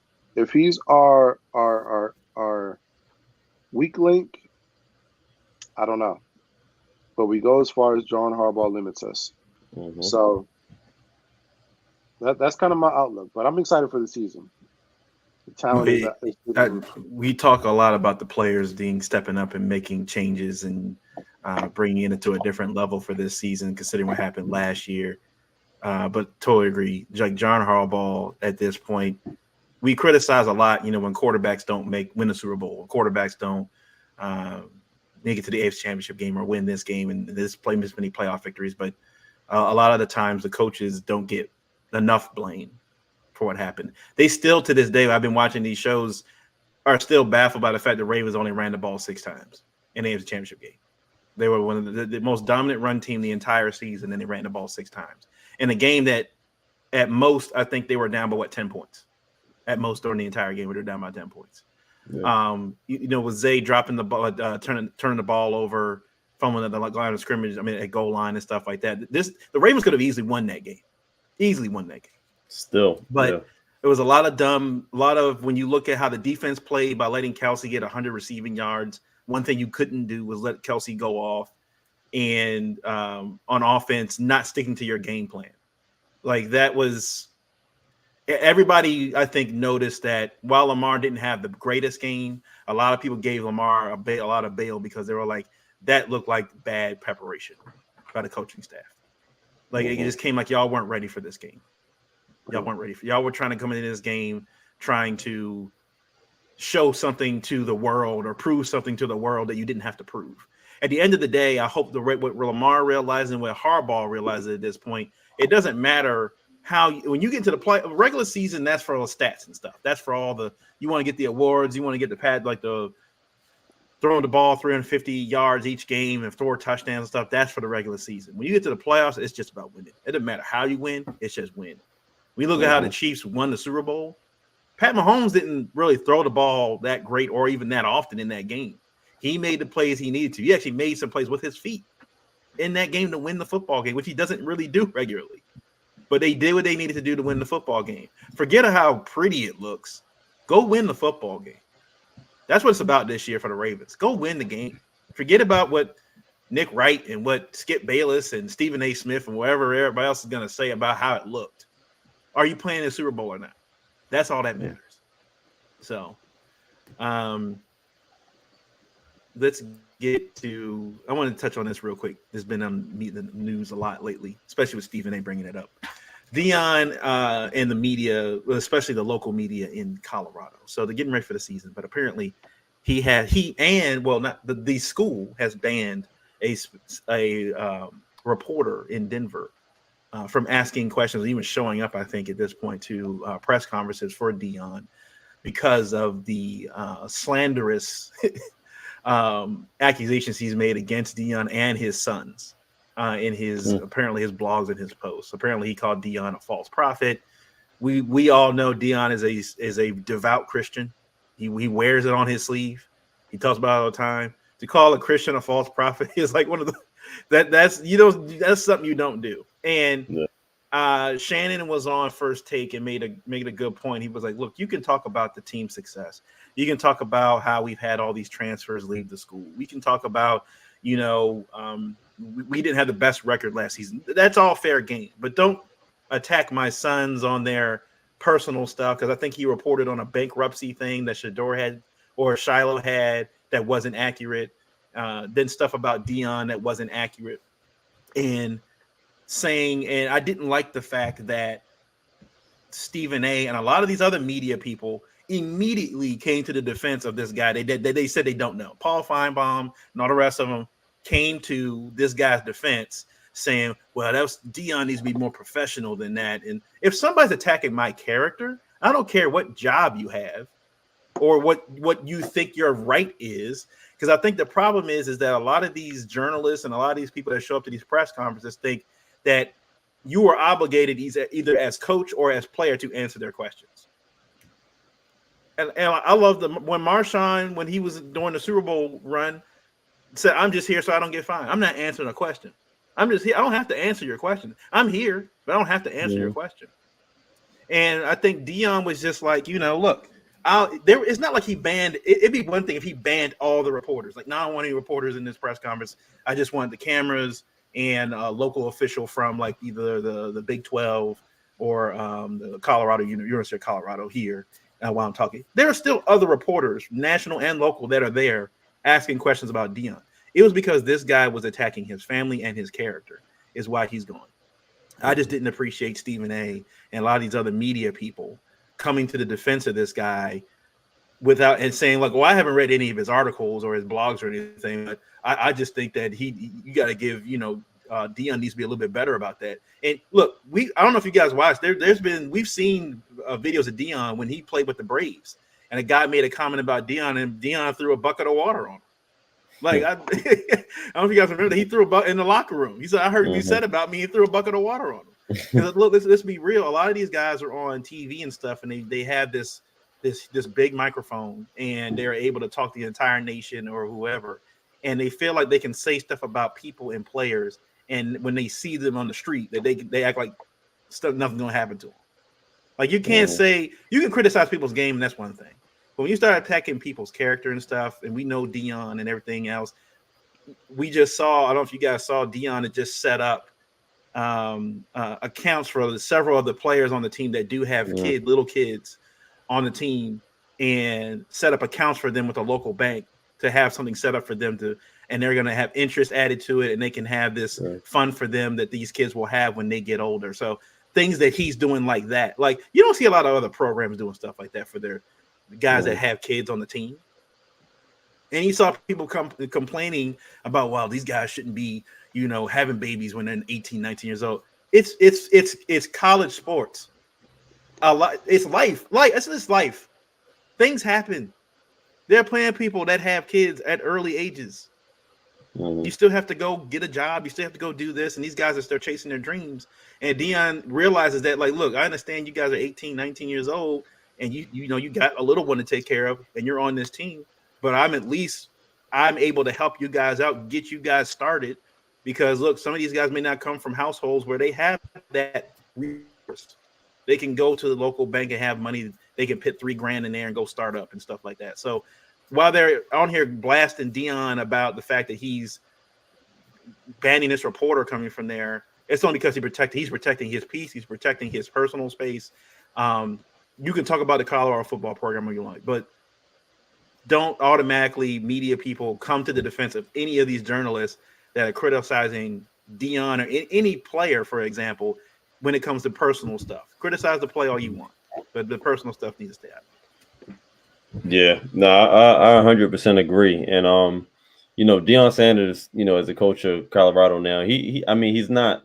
our weak link, I don't know. But we go as far as John Harbaugh limits us. Mm-hmm. So that's kind of my outlook. But I'm excited for the season. The talent we talk a lot about the players stepping up and making changes and bringing it into a different level for this season, considering what happened last year. But totally agree. Like John Harbaugh at this point, we criticize a lot, when quarterbacks don't win the Super Bowl, quarterbacks don't make it to the AFC Championship game or win this game and play this many playoff victories. But a lot of the times the coaches don't get enough blame for what happened. They still, to this day, I've been watching these shows, are still baffled by the fact the Ravens only ran the ball 6 times in the AFC Championship game. They were one of the most dominant run team the entire season, and they ran the ball 6 times. In a game that, at most, I think they were down by 10 points. At most, during the entire game, they were down by 10 points. Yeah. With Zay dropping the ball, turning the ball over, fumbling at the line of scrimmage, at goal line and stuff like that. The Ravens could have easily won that game. Still, but it was a lot of when you look at how the defense played by letting Kelsey get 100 receiving yards. One thing you couldn't do was let Kelsey go off, and on offense, not sticking to your game plan. Like that was everybody. I think noticed that while Lamar didn't have the greatest game, a lot of people gave Lamar a lot of bail because they were like, that looked like bad preparation by the coaching staff. Like it just came like y'all weren't ready for this game. Y'all weren't ready. Y'all were trying to come into this game trying to show something to the world or prove something to the world that you didn't have to prove. At the end of the day, I hope what Lamar realized and what Harbaugh realized at this point, it doesn't matter when you get to the regular season, that's for all the stats and stuff. That's for all you want to get the awards, you want to get the pad, like the throwing the ball 350 yards each game and 4 touchdowns and stuff. That's for the regular season. When you get to the playoffs, it's just about winning. It doesn't matter how you win. It's just win. We look at how the Chiefs won the Super Bowl. Pat Mahomes didn't really throw the ball that great or even that often in that game. He made the plays he needed to. He actually made some plays with his feet in that game to win the football game, which he doesn't really do regularly. But they did what they needed to do to win the football game. Forget how pretty it looks. Go win the football game. That's what it's about this year for the Ravens. Go win the game. Forget about what Nick Wright and what Skip Bayless and Stephen A. Smith and whatever everybody else is going to say about how it looked. Are you playing the Super Bowl or not? That's all that matters. So, let's get to – I want to touch on this real quick. It's been on the news a lot lately, especially with Stephen A. bringing it up. Deion and the media, especially the local media in Colorado. So they're getting ready for the season, but apparently the school has banned a reporter in Denver from asking questions, even showing up, I think, at this point to press conferences for Deion because of the slanderous accusations he's made against Deion and his sons in his apparently his blogs and his posts. Apparently, he called Deion a false prophet. We all know Deion is a devout Christian. He wears it on his sleeve. He talks about it all the time. To call a Christian a false prophet is like one of That's something you don't do. And Yeah. Shannon was on First Take and made a good point. He was like, look, you can talk about the team success. You can talk about how we've had all these transfers leave the school. We can talk about, we didn't have the best record last season. That's all fair game. But don't attack my sons on their personal stuff, because I think he reported on a bankruptcy thing that Shedeur had or Shiloh had that wasn't accurate. Then stuff about Dion that wasn't accurate. And I didn't like the fact that Stephen A. and a lot of these other media people immediately came to the defense of this guy. They said they don't know. Paul Feinbaum and all the rest of them came to this guy's defense saying, well, Dion needs to be more professional than that. And if somebody's attacking my character, I don't care what job you have or what you think your right is. Because I think the problem is that a lot of these journalists and a lot of these people that show up to these press conferences think that you are obligated either as coach or as player to answer their questions. And I love when Marshawn, when he was doing the Super Bowl run, said, I'm just here so I don't get fined. I'm not answering a question. I'm just here. I don't have to answer your question. I'm here, but I don't have to answer your question. And I think Dion was just like, look, it's not like he banned. It'd be one thing if he banned all the reporters. Like, no, I don't want any reporters in this press conference. I just want the cameras and a local official from like either the Big 12 or the Colorado University of Colorado here. While I'm talking, there are still other reporters, national and local, that are there asking questions about Dion. It was because this guy was attacking his family and his character is why he's gone. I just didn't appreciate Stephen A. and a lot of these other media people coming to the defense of this guy and saying like, well, I haven't read any of his articles or his blogs or anything, but I just think that you got to give, Dion needs to be a little bit better about that. And look, I don't know if you guys watched, we've seen videos of Dion when he played with the Braves, and a guy made a comment about Dion, and Dion threw a bucket of water on him. Like, I don't know if you guys remember that he threw a bucket in the locker room. He said, I heard what you said about me. He threw a bucket of water on him. Look, let's be real. A lot of these guys are on TV and stuff, and they have this big microphone, and they're able to talk to the entire nation or whoever, and they feel like they can say stuff about people and players, and when they see them on the street, that they act like nothing's gonna happen to them. Like, you can't say, you can criticize people's game, and that's one thing. But when you start attacking people's character and stuff, and we know Dion and everything else, we just saw, I don't know if you guys saw, Dion had just set up accounts for several of the players on the team that do have little kids on the team, and set up accounts for them with a local bank to have something set up for them and they're going to have interest added to it, and they can have this fund for them that these kids will have when they get older. So things that he's doing like that, like you don't see a lot of other programs doing stuff like that for their guys that have kids on the team. And you saw people complaining about, well, these guys shouldn't be, having babies when they're 18, 19 years old. It's college sports. It's life. It's life. Things happen. They're playing people that have kids at early ages. You still have to go get a job. You still have to go do this. And these guys are still chasing their dreams. And Dion realizes that, like, look, I understand you guys are 18, 19 years old, and you got a little one to take care of, and you're on this team. But I'm able to help you guys out, get you guys started, because look, some of these guys may not come from households where they have that resource. They can go to the local bank and have money. They can put $3,000 in there and go start up and stuff like that. So while they're on here blasting Dion about the fact that he's banning this reporter coming from there, it's only because he's protecting his peace. He's protecting his personal space. You can talk about the Colorado football program when you like, but don't automatically media people come to the defense of any of these journalists that are criticizing Dion or any player, for example, when it comes to personal stuff. Criticize the play all you want, but the personal stuff needs to stay out. Yeah, no, I 100% agree. And Deion Sanders, as a coach of Colorado now, he's not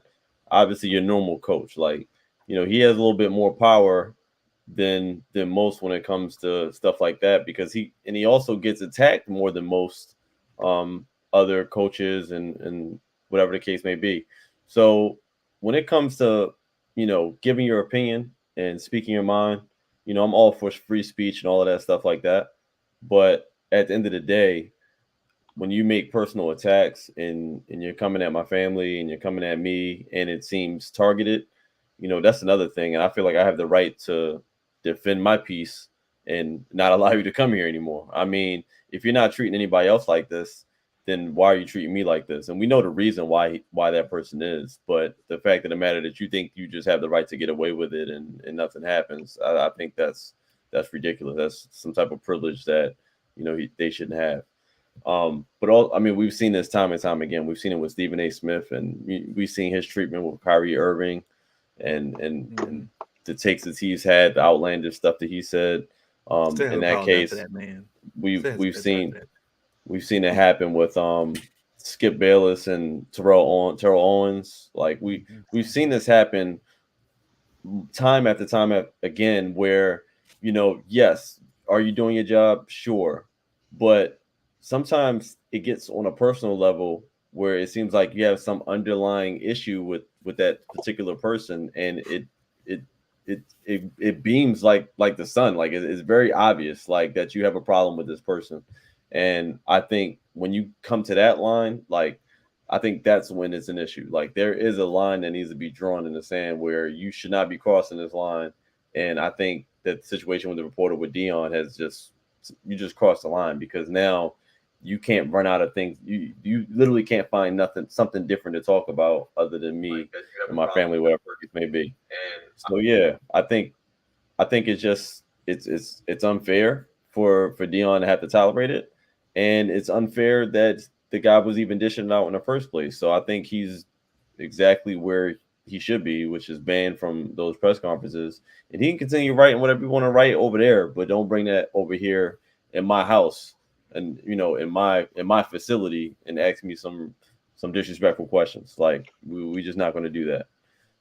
obviously your normal coach. Like, he has a little bit more power than most when it comes to stuff like that, because he also gets attacked more than most other coaches and whatever the case may be. So when it comes to giving your opinion and speaking your mind, I'm all for free speech and all of that stuff like that. But at the end of the day, when you make personal attacks and you're coming at my family and you're coming at me and it seems targeted, that's another thing. And I feel like I have the right to defend my peace and not allow you to come here anymore. I mean, if you're not treating anybody else like this, then why are you treating me like this? And we know the reason why that person is, but the fact of the matter that you think you just have the right to get away with it and nothing happens, I think that's ridiculous. That's some type of privilege that they shouldn't have. But we've seen this time and time again. We've seen it with Stephen A. Smith, and we've seen his treatment with Kyrie Irving, and the takes that he's had, the outlandish stuff that he said. In that case, that man. we've seen it happen with Skip Bayless and Terrell Owens. Like we've seen this happen time after time again, where yes, are you doing your job? Sure, but sometimes it gets on a personal level where it seems like you have some underlying issue with that particular person, and it beams like the sun. Like it's very obvious, like that you have a problem with this person. And I think when you come to that line, like I think that's when it's an issue. Like there is a line that needs to be drawn in the sand where you should not be crossing this line. And I think that the situation with the reporter with Deion has you just crossed the line, because now you can't run out of things. You literally can't find something different to talk about other than me and my family, whatever it may be. So yeah, I think it's just it's unfair for Deion to have to tolerate it, and it's unfair that the guy was even dishing it out in the first place. So I think he's exactly where he should be, which is banned from those press conferences, and he can continue writing whatever you want to write over there, but don't bring that over here in my house and in my facility and ask me some disrespectful questions. Like we just not going to do that.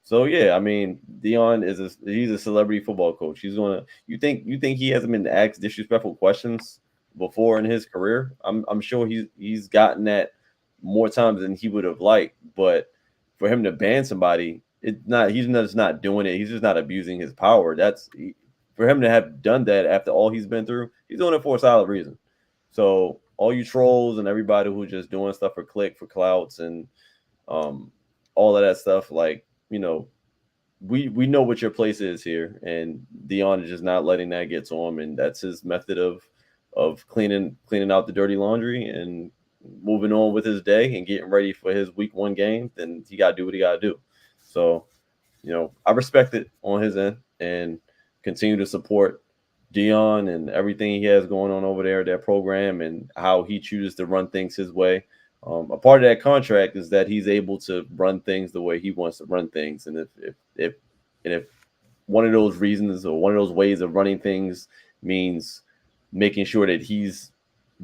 So yeah, I mean, Deion he's a celebrity football coach. He's gonna. You think he hasn't been asked disrespectful questions before in his career? I'm sure he's gotten that more times than he would have liked. But for him to ban somebody, he's just not doing it. He's just not abusing his power. For him to have done that after all he's been through, he's doing it for a solid reason. So all you trolls and everybody who's just doing stuff for clouts and all of that stuff, like, we know what your place is here, and Deion is just not letting that get to him, and that's his method of cleaning out the dirty laundry and moving on with his day and getting ready for his week 1 game. Then he got to do what he got to do. So, I respect it on his end and continue to support Deion and everything he has going on over there, that program, and how he chooses to run things his way. A part of that contract is that he's able to run things the way he wants to run things. And if one of those reasons or one of those ways of running things means making sure that he's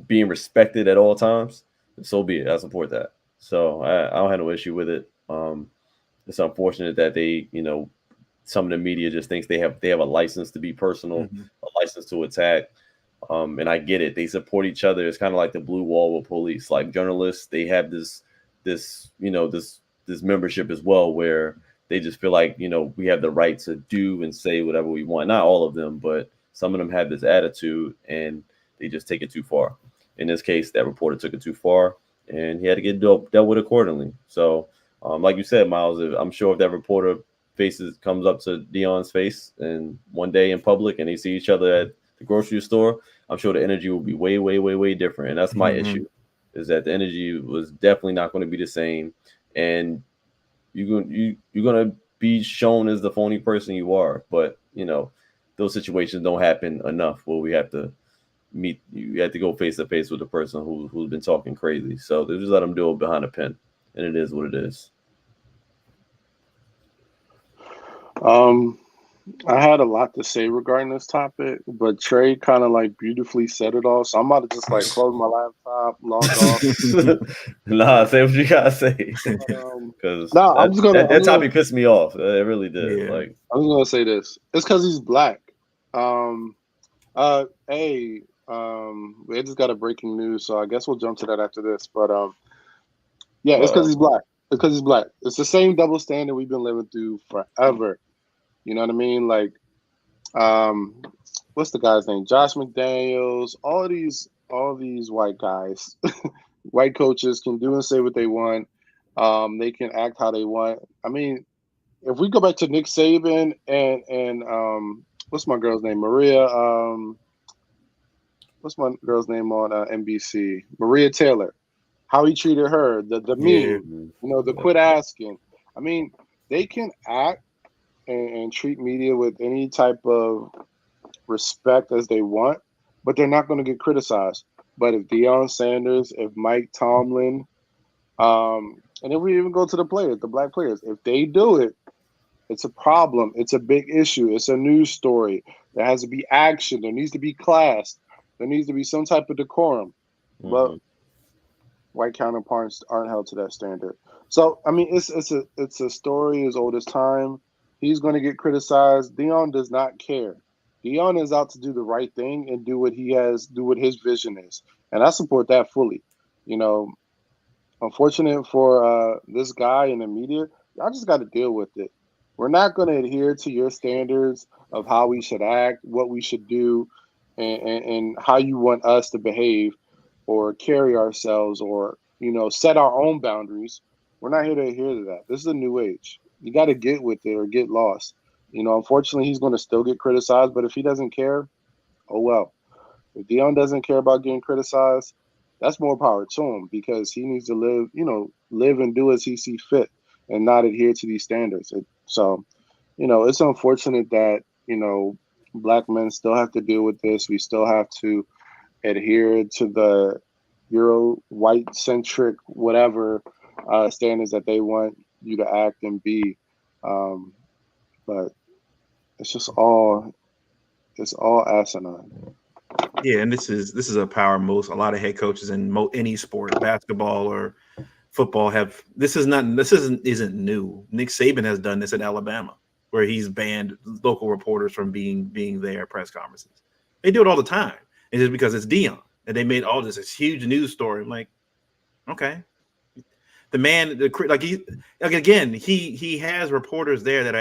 being respected at all times, so be it. I support that. So I don't have no issue with it. It's unfortunate that they, some of the media just thinks they have a license to be personal, a license to attack. And I get it. They support each other. It's kind of like the blue wall with police. Like journalists, they have this membership as well, where they just feel like, we have the right to do and say whatever we want. Not all of them, but some of them have this attitude and they just take it too far. In this case, that reporter took it too far and he had to get dealt with accordingly. So, like you said, Miles, I'm sure if that reporter comes up to Deion's face and one day in public and they see each other at the grocery store, I'm sure the energy will be way, way, way, way different. And that's my issue, is that the energy was definitely not going to be the same. And you're going to be shown as the phony person you are. But, those situations don't happen enough where we have to meet. You have to go face to face with the person who's been talking crazy. So they just let them do it behind a pen. And it is what it is. I had a lot to say regarding this topic, but Trey kind of beautifully said it all. So I'm about to just close my laptop, log off. Nah, say what you gotta say. Because that topic pissed me off. It really did. Yeah. I'm just gonna say this. It's because he's black. We just got a breaking news, so I guess we'll jump to that after this. But yeah, it's because he's black. It's because he's black. It's the same double standard we've been living through forever. You know what I mean? What's the guy's name? Josh McDaniels. All these white guys white coaches can do and say what they want. They can act how they want. I mean, if we go back to Nick Saban and what's my girl's name? Maria. What's my girl's name on NBC? Maria Taylor. How he treated her, the meme, the quit asking. I mean, they can act and treat media with any type of respect as they want, but they're not going to get criticized. But if Deion Sanders, if Mike Tomlin, and if we even go to the players, the black players, if they do it, it's a problem. It's a big issue. It's a news story. There has to be action. There needs to be class. There needs to be some type of decorum. Mm-hmm. But white counterparts aren't held to that standard. So, I mean, it's a story as old as time. He's going to get criticized. Deion does not care. Deion is out to do the right thing and do what his vision is. And I support that fully. Unfortunate for this guy in the media, y'all just got to deal with it. We're not going to adhere to your standards of how we should act, what we should do, and how you want us to behave or carry ourselves or, set our own boundaries. We're not here to adhere to that. This is a new age. You got to get with it or get lost. Unfortunately, he's going to still get criticized, but if he doesn't care, oh well. If Deion doesn't care about getting criticized, that's more power to him because he needs to live and do as he sees fit and not adhere to these standards. So, it's unfortunate that, black men still have to deal with this. We still have to adhere to the Euro white centric, whatever standards that they want you to act and be. But it's all asinine. Yeah, and this is a power most. A lot of head coaches in any sport, basketball or football, have isn't new. Nick Saban has done this at Alabama, where he's banned local reporters from being there at press conferences. They do it all the time. It's just because it's Deion, and they made all this huge news story. I'm like, okay, the man, he has reporters there that are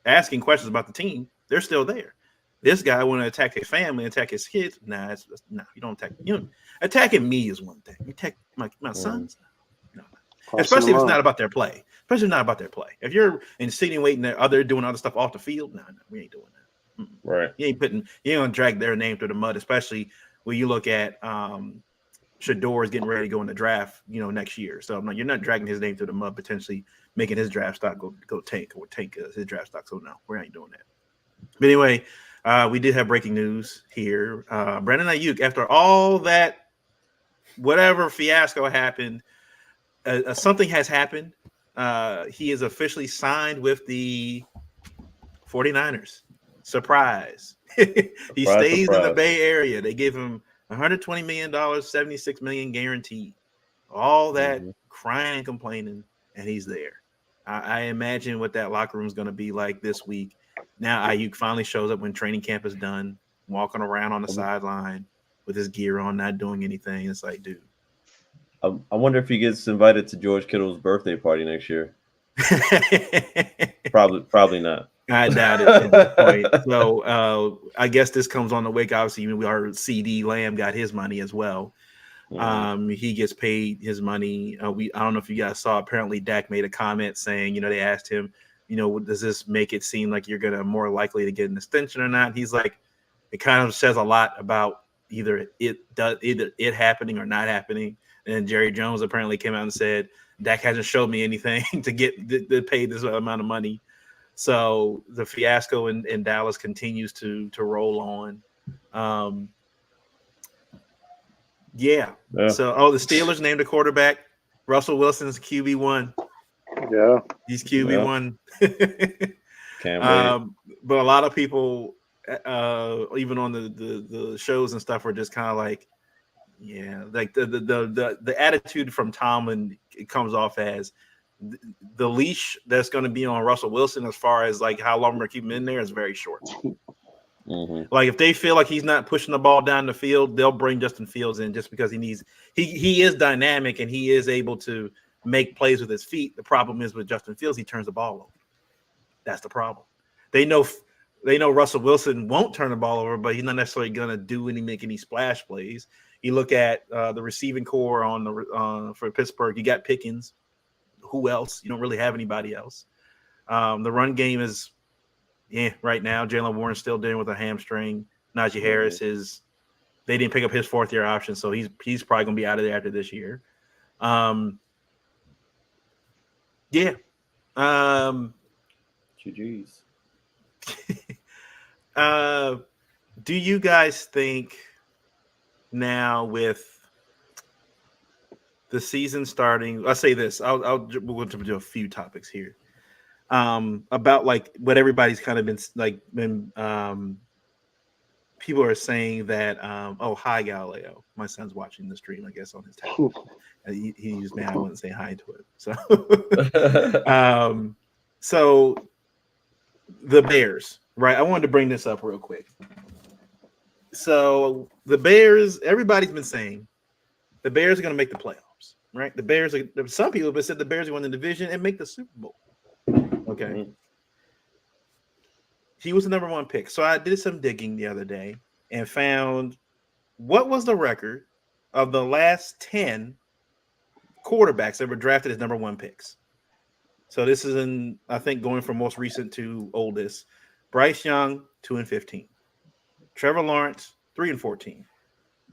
asking questions about the team. They're still there. This guy want to attack his family, attack his kids. Nah, you don't attack. Attacking me is one thing. You attack my sons. No. Especially if it's not about their play. If you're insinuating that they're doing other stuff off the field, no, we ain't doing that. Right. You ain't gonna drag their name through the mud, especially when you look at Shador is getting ready to go in the draft, next year. So you're not dragging his name through the mud, potentially making his draft stock go tank or tank his draft stock. So no, we ain't doing that. But anyway. We did have breaking news here. Brandon Ayuk, after all that, whatever fiasco happened, something has happened. He is officially signed with the 49ers. Surprise. He stays in the Bay Area. They gave him $120 million, $76 million guaranteed. All that crying and complaining, and he's there. I imagine what that locker room is going to be like this week. Now Ayuk finally shows up when training camp is done, walking around on the sideline with his gear on, not doing anything. It's like, dude. I wonder if he gets invited to George Kittle's birthday party next year. Probably not. I doubt it at this point. So I guess this comes on the wake. Obviously, we heard CD Lamb got his money as well. He gets paid his money. I don't know if you guys saw. Apparently, Dak made a comment saying, they asked him, does this make it seem like you're gonna more likely to get an extension or not? He's like, it kind of says a lot about either it happening or not happening. And then Jerry Jones apparently came out and said Dak hasn't showed me anything to get to pay this amount of money. So the fiasco in Dallas continues to roll on. Yeah. So the Steelers named a quarterback. Russell Wilson's QB1. Yeah, he's QB1. Can't wait. But a lot of people, even on the shows and stuff, were just kind of like, yeah, like the attitude from Tomlin, it comes off as the leash that's going to be on Russell Wilson as far as like how long we're keeping him in there is very short. Like if they feel like he's not pushing the ball down the field, they'll bring Justin Fields in just because he is dynamic and he is able to make plays with his feet. The problem is with Justin Fields, he turns the ball over. That's the problem. They know Russell Wilson won't turn the ball over, but he's not necessarily going to make any splash plays. You look at the receiving core on for Pittsburgh. You got Pickens. Who else? You don't really have anybody else. The run game is, right now. Jalen Warren's still dealing with a hamstring. Najee Harris they didn't pick up his fourth-year option, so he's probably going to be out of there after this year. GG's. Do you guys think now with the season starting? I'll say this. We'll go to a few topics here about like what everybody's kind of been people are saying that hi Galileo, my son's watching the stream, I guess, on his tablet. He's mad I wouldn't say hi to it. So the Bears, right? I wanted to bring this up real quick. So the Bears, everybody's been saying the Bears are going to make the playoffs, right? Some people have said the Bears are going to win the division and make the Super Bowl. Okay. Mm-hmm. He was the number one pick. So I did some digging the other day and found what was the record of the last 10 quarterbacks that were drafted as number one picks. So this is I think going from most recent to oldest. Bryce Young, 2-15. Trevor Lawrence, 3-14.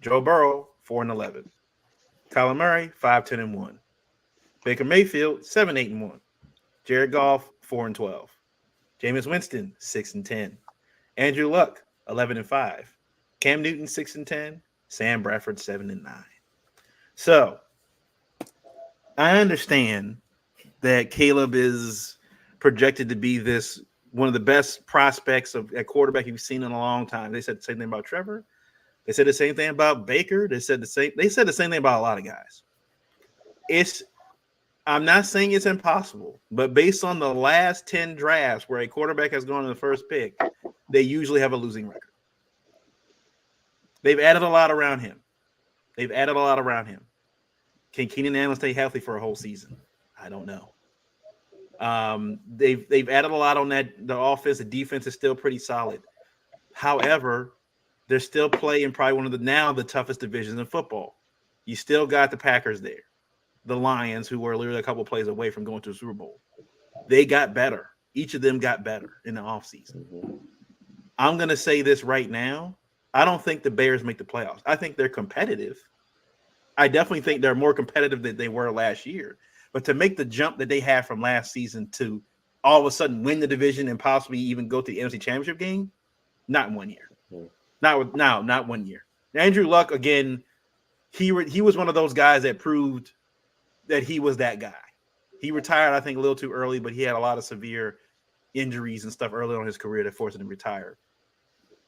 Joe Burrow, 4-11. Kyler Murray, 5-10-1. Baker Mayfield, 7-8-1. Jared Goff, 4-12. Jameis Winston, 6-10. Andrew Luck, 11-5. Cam Newton, 6-10. Sam Bradford, 7-9. So I understand that Caleb is projected to be one of the best prospects at quarterback you've seen in a long time. They said the same thing about Trevor. They said the same thing about Baker. They said the same thing about a lot of guys. I'm not saying it's impossible, but based on the last 10 drafts where a quarterback has gone in the first pick, they usually have a losing record. They've added a lot around him. Can Keenan Allen stay healthy for a whole season? I don't know. They've added a lot on the offense. The defense is still pretty solid. However, they're still playing probably one of the toughest divisions in football. You still got the Packers there. The Lions, who were literally a couple plays away from going to the Super Bowl. They got better. Each of them got better in the offseason. Mm-hmm. I'm going to say this right now. I don't think the Bears make the playoffs. I think they're competitive. I definitely think they're more competitive than they were last year. But to make the jump that they had from last season to all of a sudden win the division and possibly even go to the NFC Championship game, not in 1 year. Mm-hmm. Not 1 year. Andrew Luck, again, he was one of those guys that proved that he was that guy. He retired, I think, a little too early, but he had a lot of severe injuries and stuff early on in his career that forced him to retire.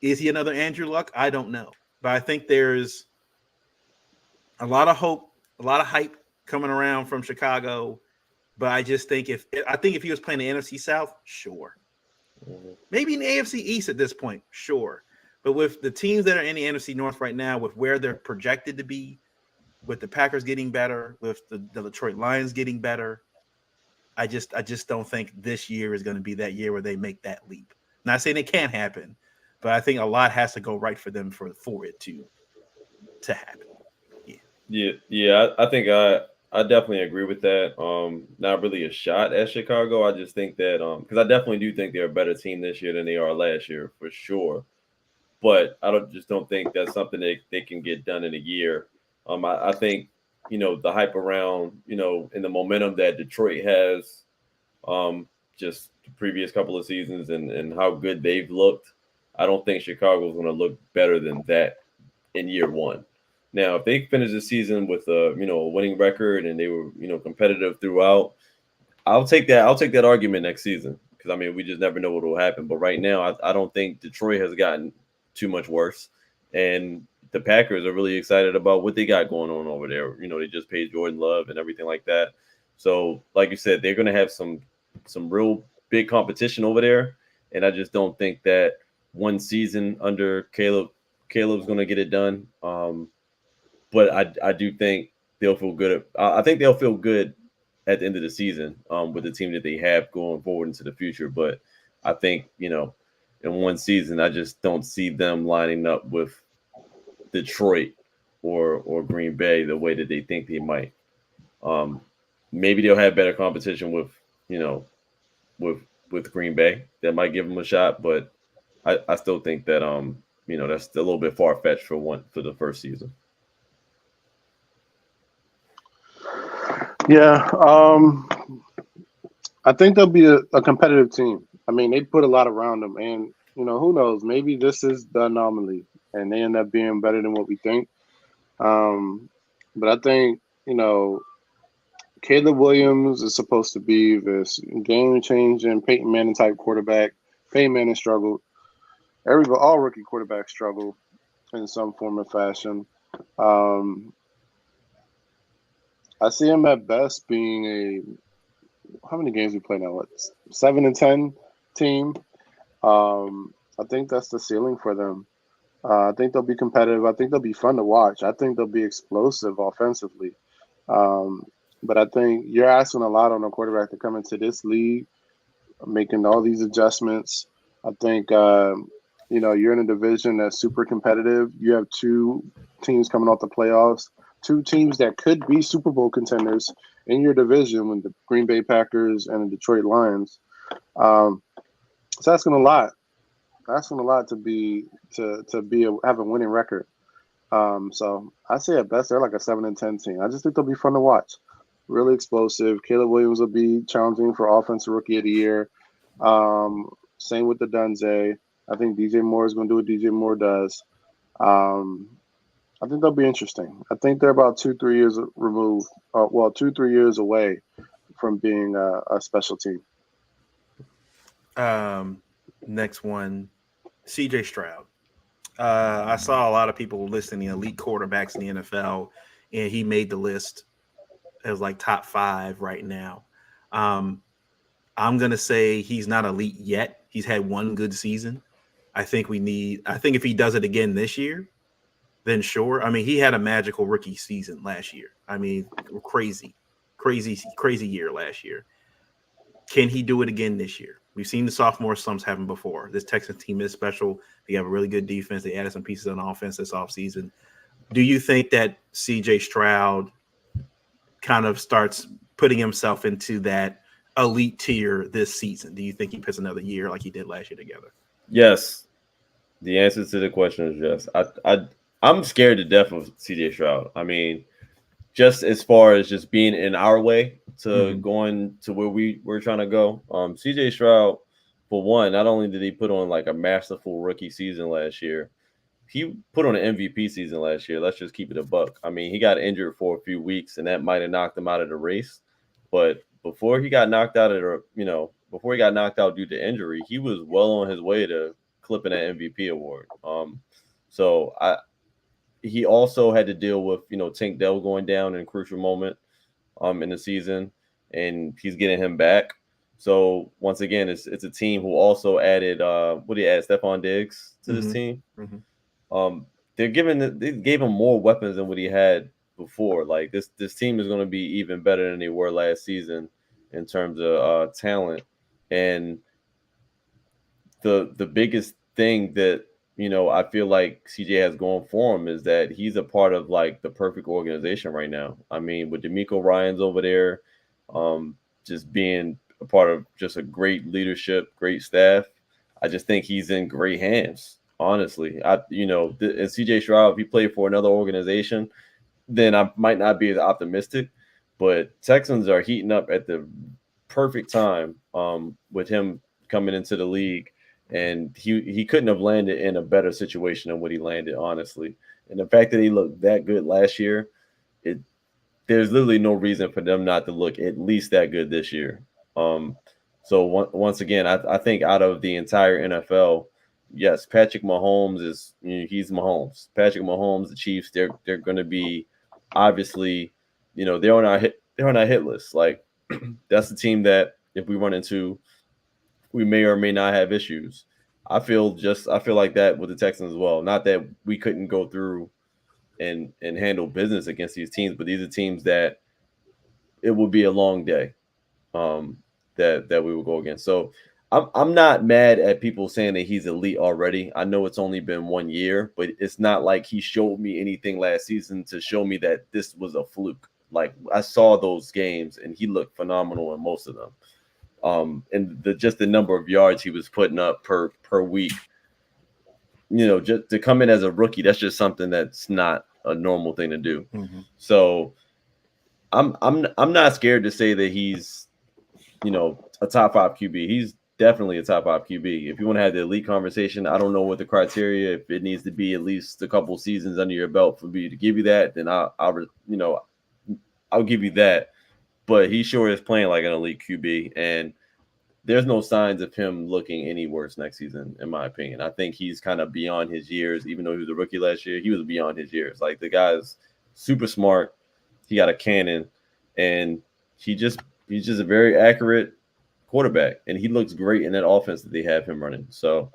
Is he another Andrew Luck? I don't know. But I think there's a lot of hope, a lot of hype coming around from Chicago. But I just think if he was playing the NFC South, sure. Mm-hmm. Maybe in the AFC East at this point, sure. But with the teams that are in the NFC North right now, with where they're projected to be, with the Packers getting better, with the Detroit Lions getting better, I just don't think this year is going to be that year where they make that leap. Not saying it can't happen, but I think a lot has to go right for them for it to happen. Yeah. I think I definitely agree with that. Not really a shot at Chicago. I just think that because I definitely do think they're a better team this year than they are last year for sure. But I don't think that's something they can get done in a year. I think, the hype around, and the momentum that Detroit has, just the previous couple of seasons and how good they've looked, I don't think Chicago's going to look better than that in year one. Now, if they finish the season with a winning record and they were, competitive throughout, I'll take that argument next season because, we just never know what will happen. But right now, I don't think Detroit has gotten too much worse. And the Packers are really excited about what they got going on over there. They just paid Jordan Love and everything like that. So, like you said, they're going to have some real big competition over there. And I just don't think that one season under Caleb's going to get it done. But I do think they'll feel good. I think they'll feel good at the end of the season with the team that they have going forward into the future. But I think, in one season, I just don't see them lining up with Detroit or Green Bay the way that they think they might. Maybe they'll have better competition with with Green Bay that might give them a shot, but I still think that that's a little bit far fetched for the first season. Yeah, I think they'll be a competitive team. I mean, they put a lot around them, and who knows? Maybe this is the anomaly, and they end up being better than what we think. But I think Caleb Williams is supposed to be this game-changing Peyton Manning type quarterback. Peyton Manning struggled. All rookie quarterbacks struggle in some form or fashion. I see him at best being how many games we play now? What, 7-10 team? I think that's the ceiling for them. I think they'll be competitive. I think they'll be fun to watch. I think they'll be explosive offensively. But I think you're asking a lot on a quarterback to come into this league, making all these adjustments. I think, you're in a division that's super competitive. You have two teams coming off the playoffs, two teams that could be Super Bowl contenders in your division with the Green Bay Packers and the Detroit Lions. It's asking a lot. Asking a lot to have a winning record. So I say at best they're like a 7-10 team. I just think they'll be fun to watch. Really explosive. Caleb Williams will be challenging for Offensive Rookie of the Year. Same with the Dunze. I think DJ Moore is going to do what DJ Moore does. I think they'll be interesting. I think they're about 2-3 years removed. 2-3 years away from being a special team. Next one, CJ Stroud. I saw a lot of people listing the elite quarterbacks in the NFL, and he made the list as like top 5 right now. I'm going to say he's not elite yet. He's had one good season. I think if he does it again this year, then sure. I mean, he had a magical rookie season last year. I mean, crazy year last year. Can he do it again this year? We've seen the sophomore slumps happen before. This Texans team is special. They have a really good defense. They added some pieces on offense this offseason. Do you think that CJ Stroud kind of starts putting himself into that elite tier this season? Do you think he puts another year like he did last year together? Yes. The answer to the question is yes. I'm scared to death of CJ Stroud. I mean, just as far as just being in our way to going to where we're trying to go. CJ Stroud, for one, not only did he put on like a masterful rookie season last year, he put on an MVP season last year. Let's just keep it a buck. I mean, he got injured for a few weeks, and that might have knocked him out of the race. But before he got knocked out due to injury, he was well on his way to clipping that MVP award. He also had to deal with, Tank Dell going down in a crucial moment in the season, and he's getting him back. So once again, it's a team who also added Stephon Diggs to this team. Mm-hmm. They gave him more weapons than what he had before. Like this team is going to be even better than they were last season in terms of talent. And the biggest thing that I feel like CJ has going for him is that he's a part of like the perfect organization right now. I mean, with DeMeco Ryans over there, just being a part of just a great leadership, great staff. I just think he's in great hands, honestly. And CJ Stroud, if he played for another organization, then I might not be as optimistic. But Texans are heating up at the perfect time with him coming into the league. And he couldn't have landed in a better situation than what he landed, honestly. And the fact that he looked that good last year, there's literally no reason for them not to look at least that good this year. So once again, I think out of the entire NFL, yes, Patrick Mahomes he's Mahomes. Patrick Mahomes, the Chiefs, they're going to be obviously, they're on our hit list. Like that's the team that if we run into, we may or may not have issues. I feel like that with the Texans as well. Not that we couldn't go through and handle business against these teams, but these are teams that it will be a long day that we will go against. So I'm not mad at people saying that he's elite already. I know it's only been 1 year, but it's not like he showed me anything last season to show me that this was a fluke. Like I saw those games and he looked phenomenal in most of them. And just the number of yards he was putting up per week, just to come in as a rookie, that's just something that's not a normal thing to do. Mm-hmm. So I'm not scared to say that he's, a top 5 QB. He's definitely a top 5 QB. If you want to have the elite conversation, I don't know what the criteria. If it needs to be at least a couple seasons under your belt for me to give you that, then I'll give you that. But he sure is playing like an elite QB, and there's no signs of him looking any worse next season, in my opinion. I think he's kind of beyond his years. Even though he was a rookie last year, he was beyond his years. Like the guy's super smart. He got a cannon, and he's just a very accurate quarterback, and he looks great in that offense that they have him running. So,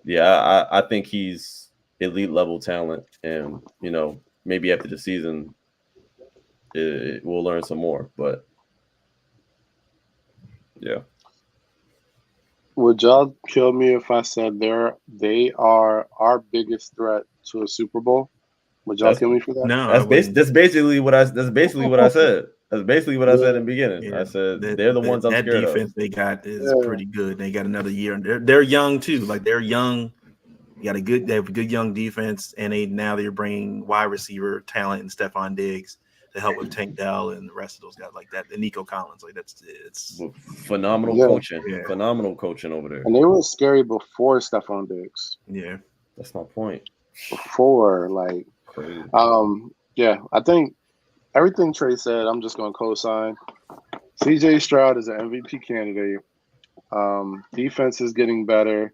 yeah, I think he's elite level talent, and maybe after the season, we'll learn some more. But yeah. Would y'all kill me if I said they are our biggest threat to a Super Bowl? Would y'all kill me for that? No, that's basically what I said. That's basically what I said in the beginning. Yeah, I said they're the ones I'm scared of. That defense they got is pretty good. They got another year, and they're young too. Like they're young. They have a good young defense, and they're bringing wide receiver talent and Stephon Diggs to help with Tank Dell and the rest of those guys like that. And Nico Collins, like it's phenomenal coaching. Yeah. Phenomenal coaching over there. And they were scary before Stephon Diggs. Yeah, that's my point. Before, like, crazy. Yeah, I think everything Trey said, I'm just going to co-sign. CJ Stroud is an MVP candidate. Defense is getting better.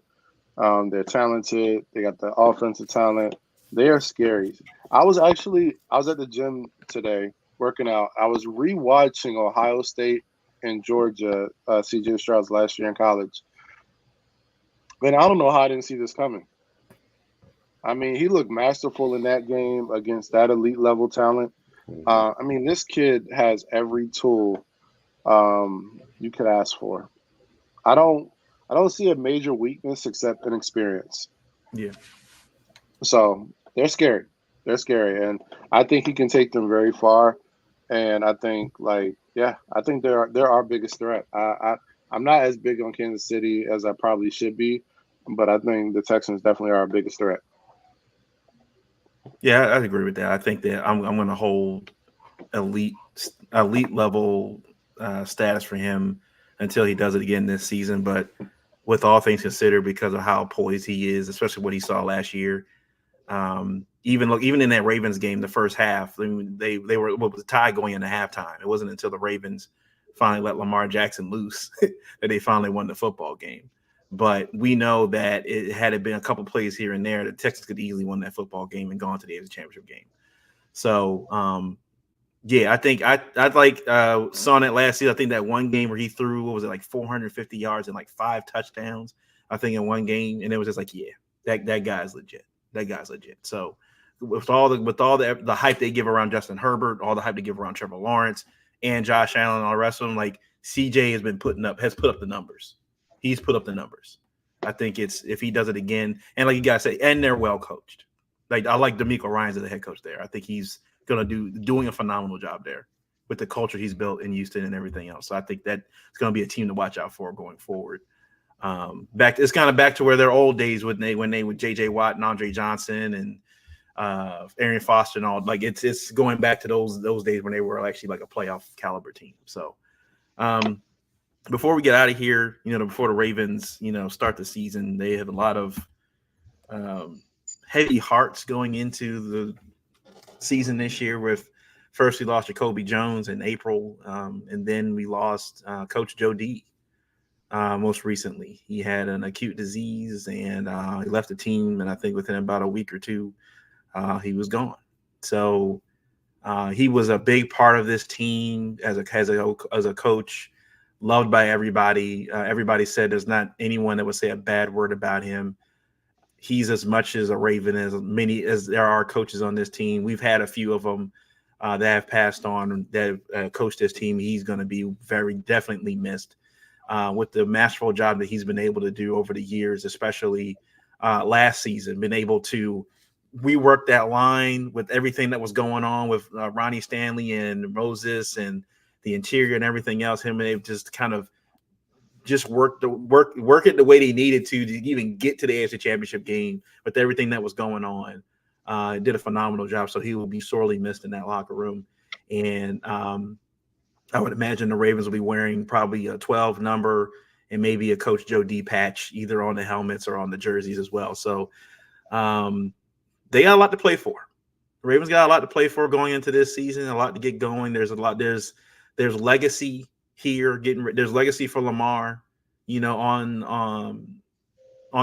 They're talented. They got the offensive talent. They are scary. I was at the gym today working out. I was rewatching Ohio State and Georgia, CJ Stroud's last year in college. And I don't know how I didn't see this coming. I mean, he looked masterful in that game against that elite level talent. I mean, this kid has every tool you could ask for. I don't see a major weakness except inexperience. Yeah. So they're scary. They're scary, and I think he can take them very far. And I think, I think they're our biggest threat. I'm not as big on Kansas City as I probably should be, but I think the Texans definitely are our biggest threat. Yeah, I agree with that. I think that I'm going to hold elite level status for him until he does it again this season. But with all things considered, because of how poised he is, especially what he saw last year, even in that Ravens game, the first half, I mean, they were was a tie going into halftime. It wasn't until the Ravens finally let Lamar Jackson loose that they finally won the football game. But we know that had it been a couple plays here and there, the Texans could easily won that football game and gone to the AFC Championship game. So, I think I'd like saw that last season. I think that one game where he threw, 450 yards and 5 touchdowns, I think in one game. And it was just that guy's legit. That guy's legit. So with all the hype they give around Justin Herbert, all the hype they give around Trevor Lawrence and Josh Allen and all the rest of them, CJ has put up the numbers. He's put up the numbers. I think if he does it again, and like you guys say, and they're well coached. I like DeMeco Ryans as the head coach there. I think he's gonna doing a phenomenal job there with the culture he's built in Houston and everything else. So I think that it's gonna be a team to watch out for going forward. It's kind of back to where their old days when they with JJ Watt and Andre Johnson and Arian Foster and all. It's going back to those days when they were actually a playoff caliber team. So before we get out of here, before the Ravens, start the season, they have a lot of heavy hearts going into the season this year. With first we lost Jacoby Jones in April, and then we lost Coach Joe D. Most recently. He had an acute disease and he left the team, and I think within about a week or two, he was gone. So he was a big part of this team as a coach. Loved by everybody. Everybody said there's not anyone that would say a bad word about him. He's as much as a Raven as many as there are coaches on this team. We've had a few of them that have passed on that have coached this team. He's going to be very definitely missed. with the masterful job that he's been able to do over the years, especially last season, been able to rework that line with everything that was going on with Ronnie Stanley and Moses and the interior and everything else. Him and they just kind of just work it the way they needed to even get to the AFC Championship game with everything that was going on. Did a phenomenal job. So he will be sorely missed in that locker room. And I would imagine the Ravens will be wearing probably a 12 number and maybe a Coach Joe D patch either on the helmets or on the jerseys as well. So they got a lot to play for. The Ravens got a lot to play for going into this season, a lot to get going. There's legacy here. There's legacy for Lamar, on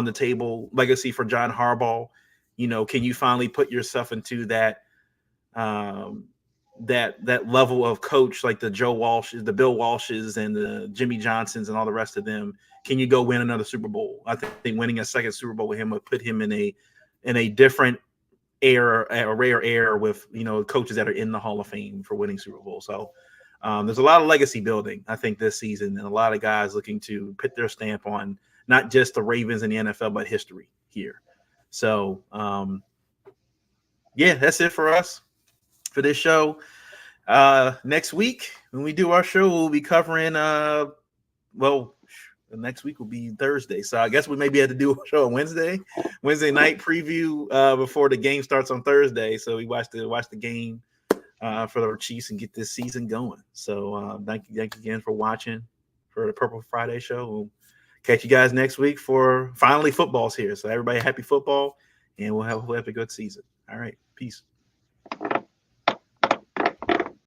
the table, legacy for John Harbaugh. Can you finally put yourself into that that level of coach like the Joe Walsh, the Bill Walshes, and the Jimmy Johnsons and all the rest of them? Can you go win another Super Bowl? I think winning a second Super Bowl with him would put him in a different era, a rare era with coaches that are in the Hall of Fame for winning Super Bowl. So there's a lot of legacy building, I think, this season, and a lot of guys looking to put their stamp on not just the Ravens and the NFL, but history here. So that's it for us for this show. Next week when we do our show, we'll be covering next week will be Thursday. So I guess we maybe had to do a show on Wednesday night preview before the game starts on Thursday. So we watch the game for the Chiefs and get this season going. So thank you again for watching for the Purple Friday show. We'll catch you guys next week for finally football's here. So everybody happy football, and we'll have a good season. All right. Peace.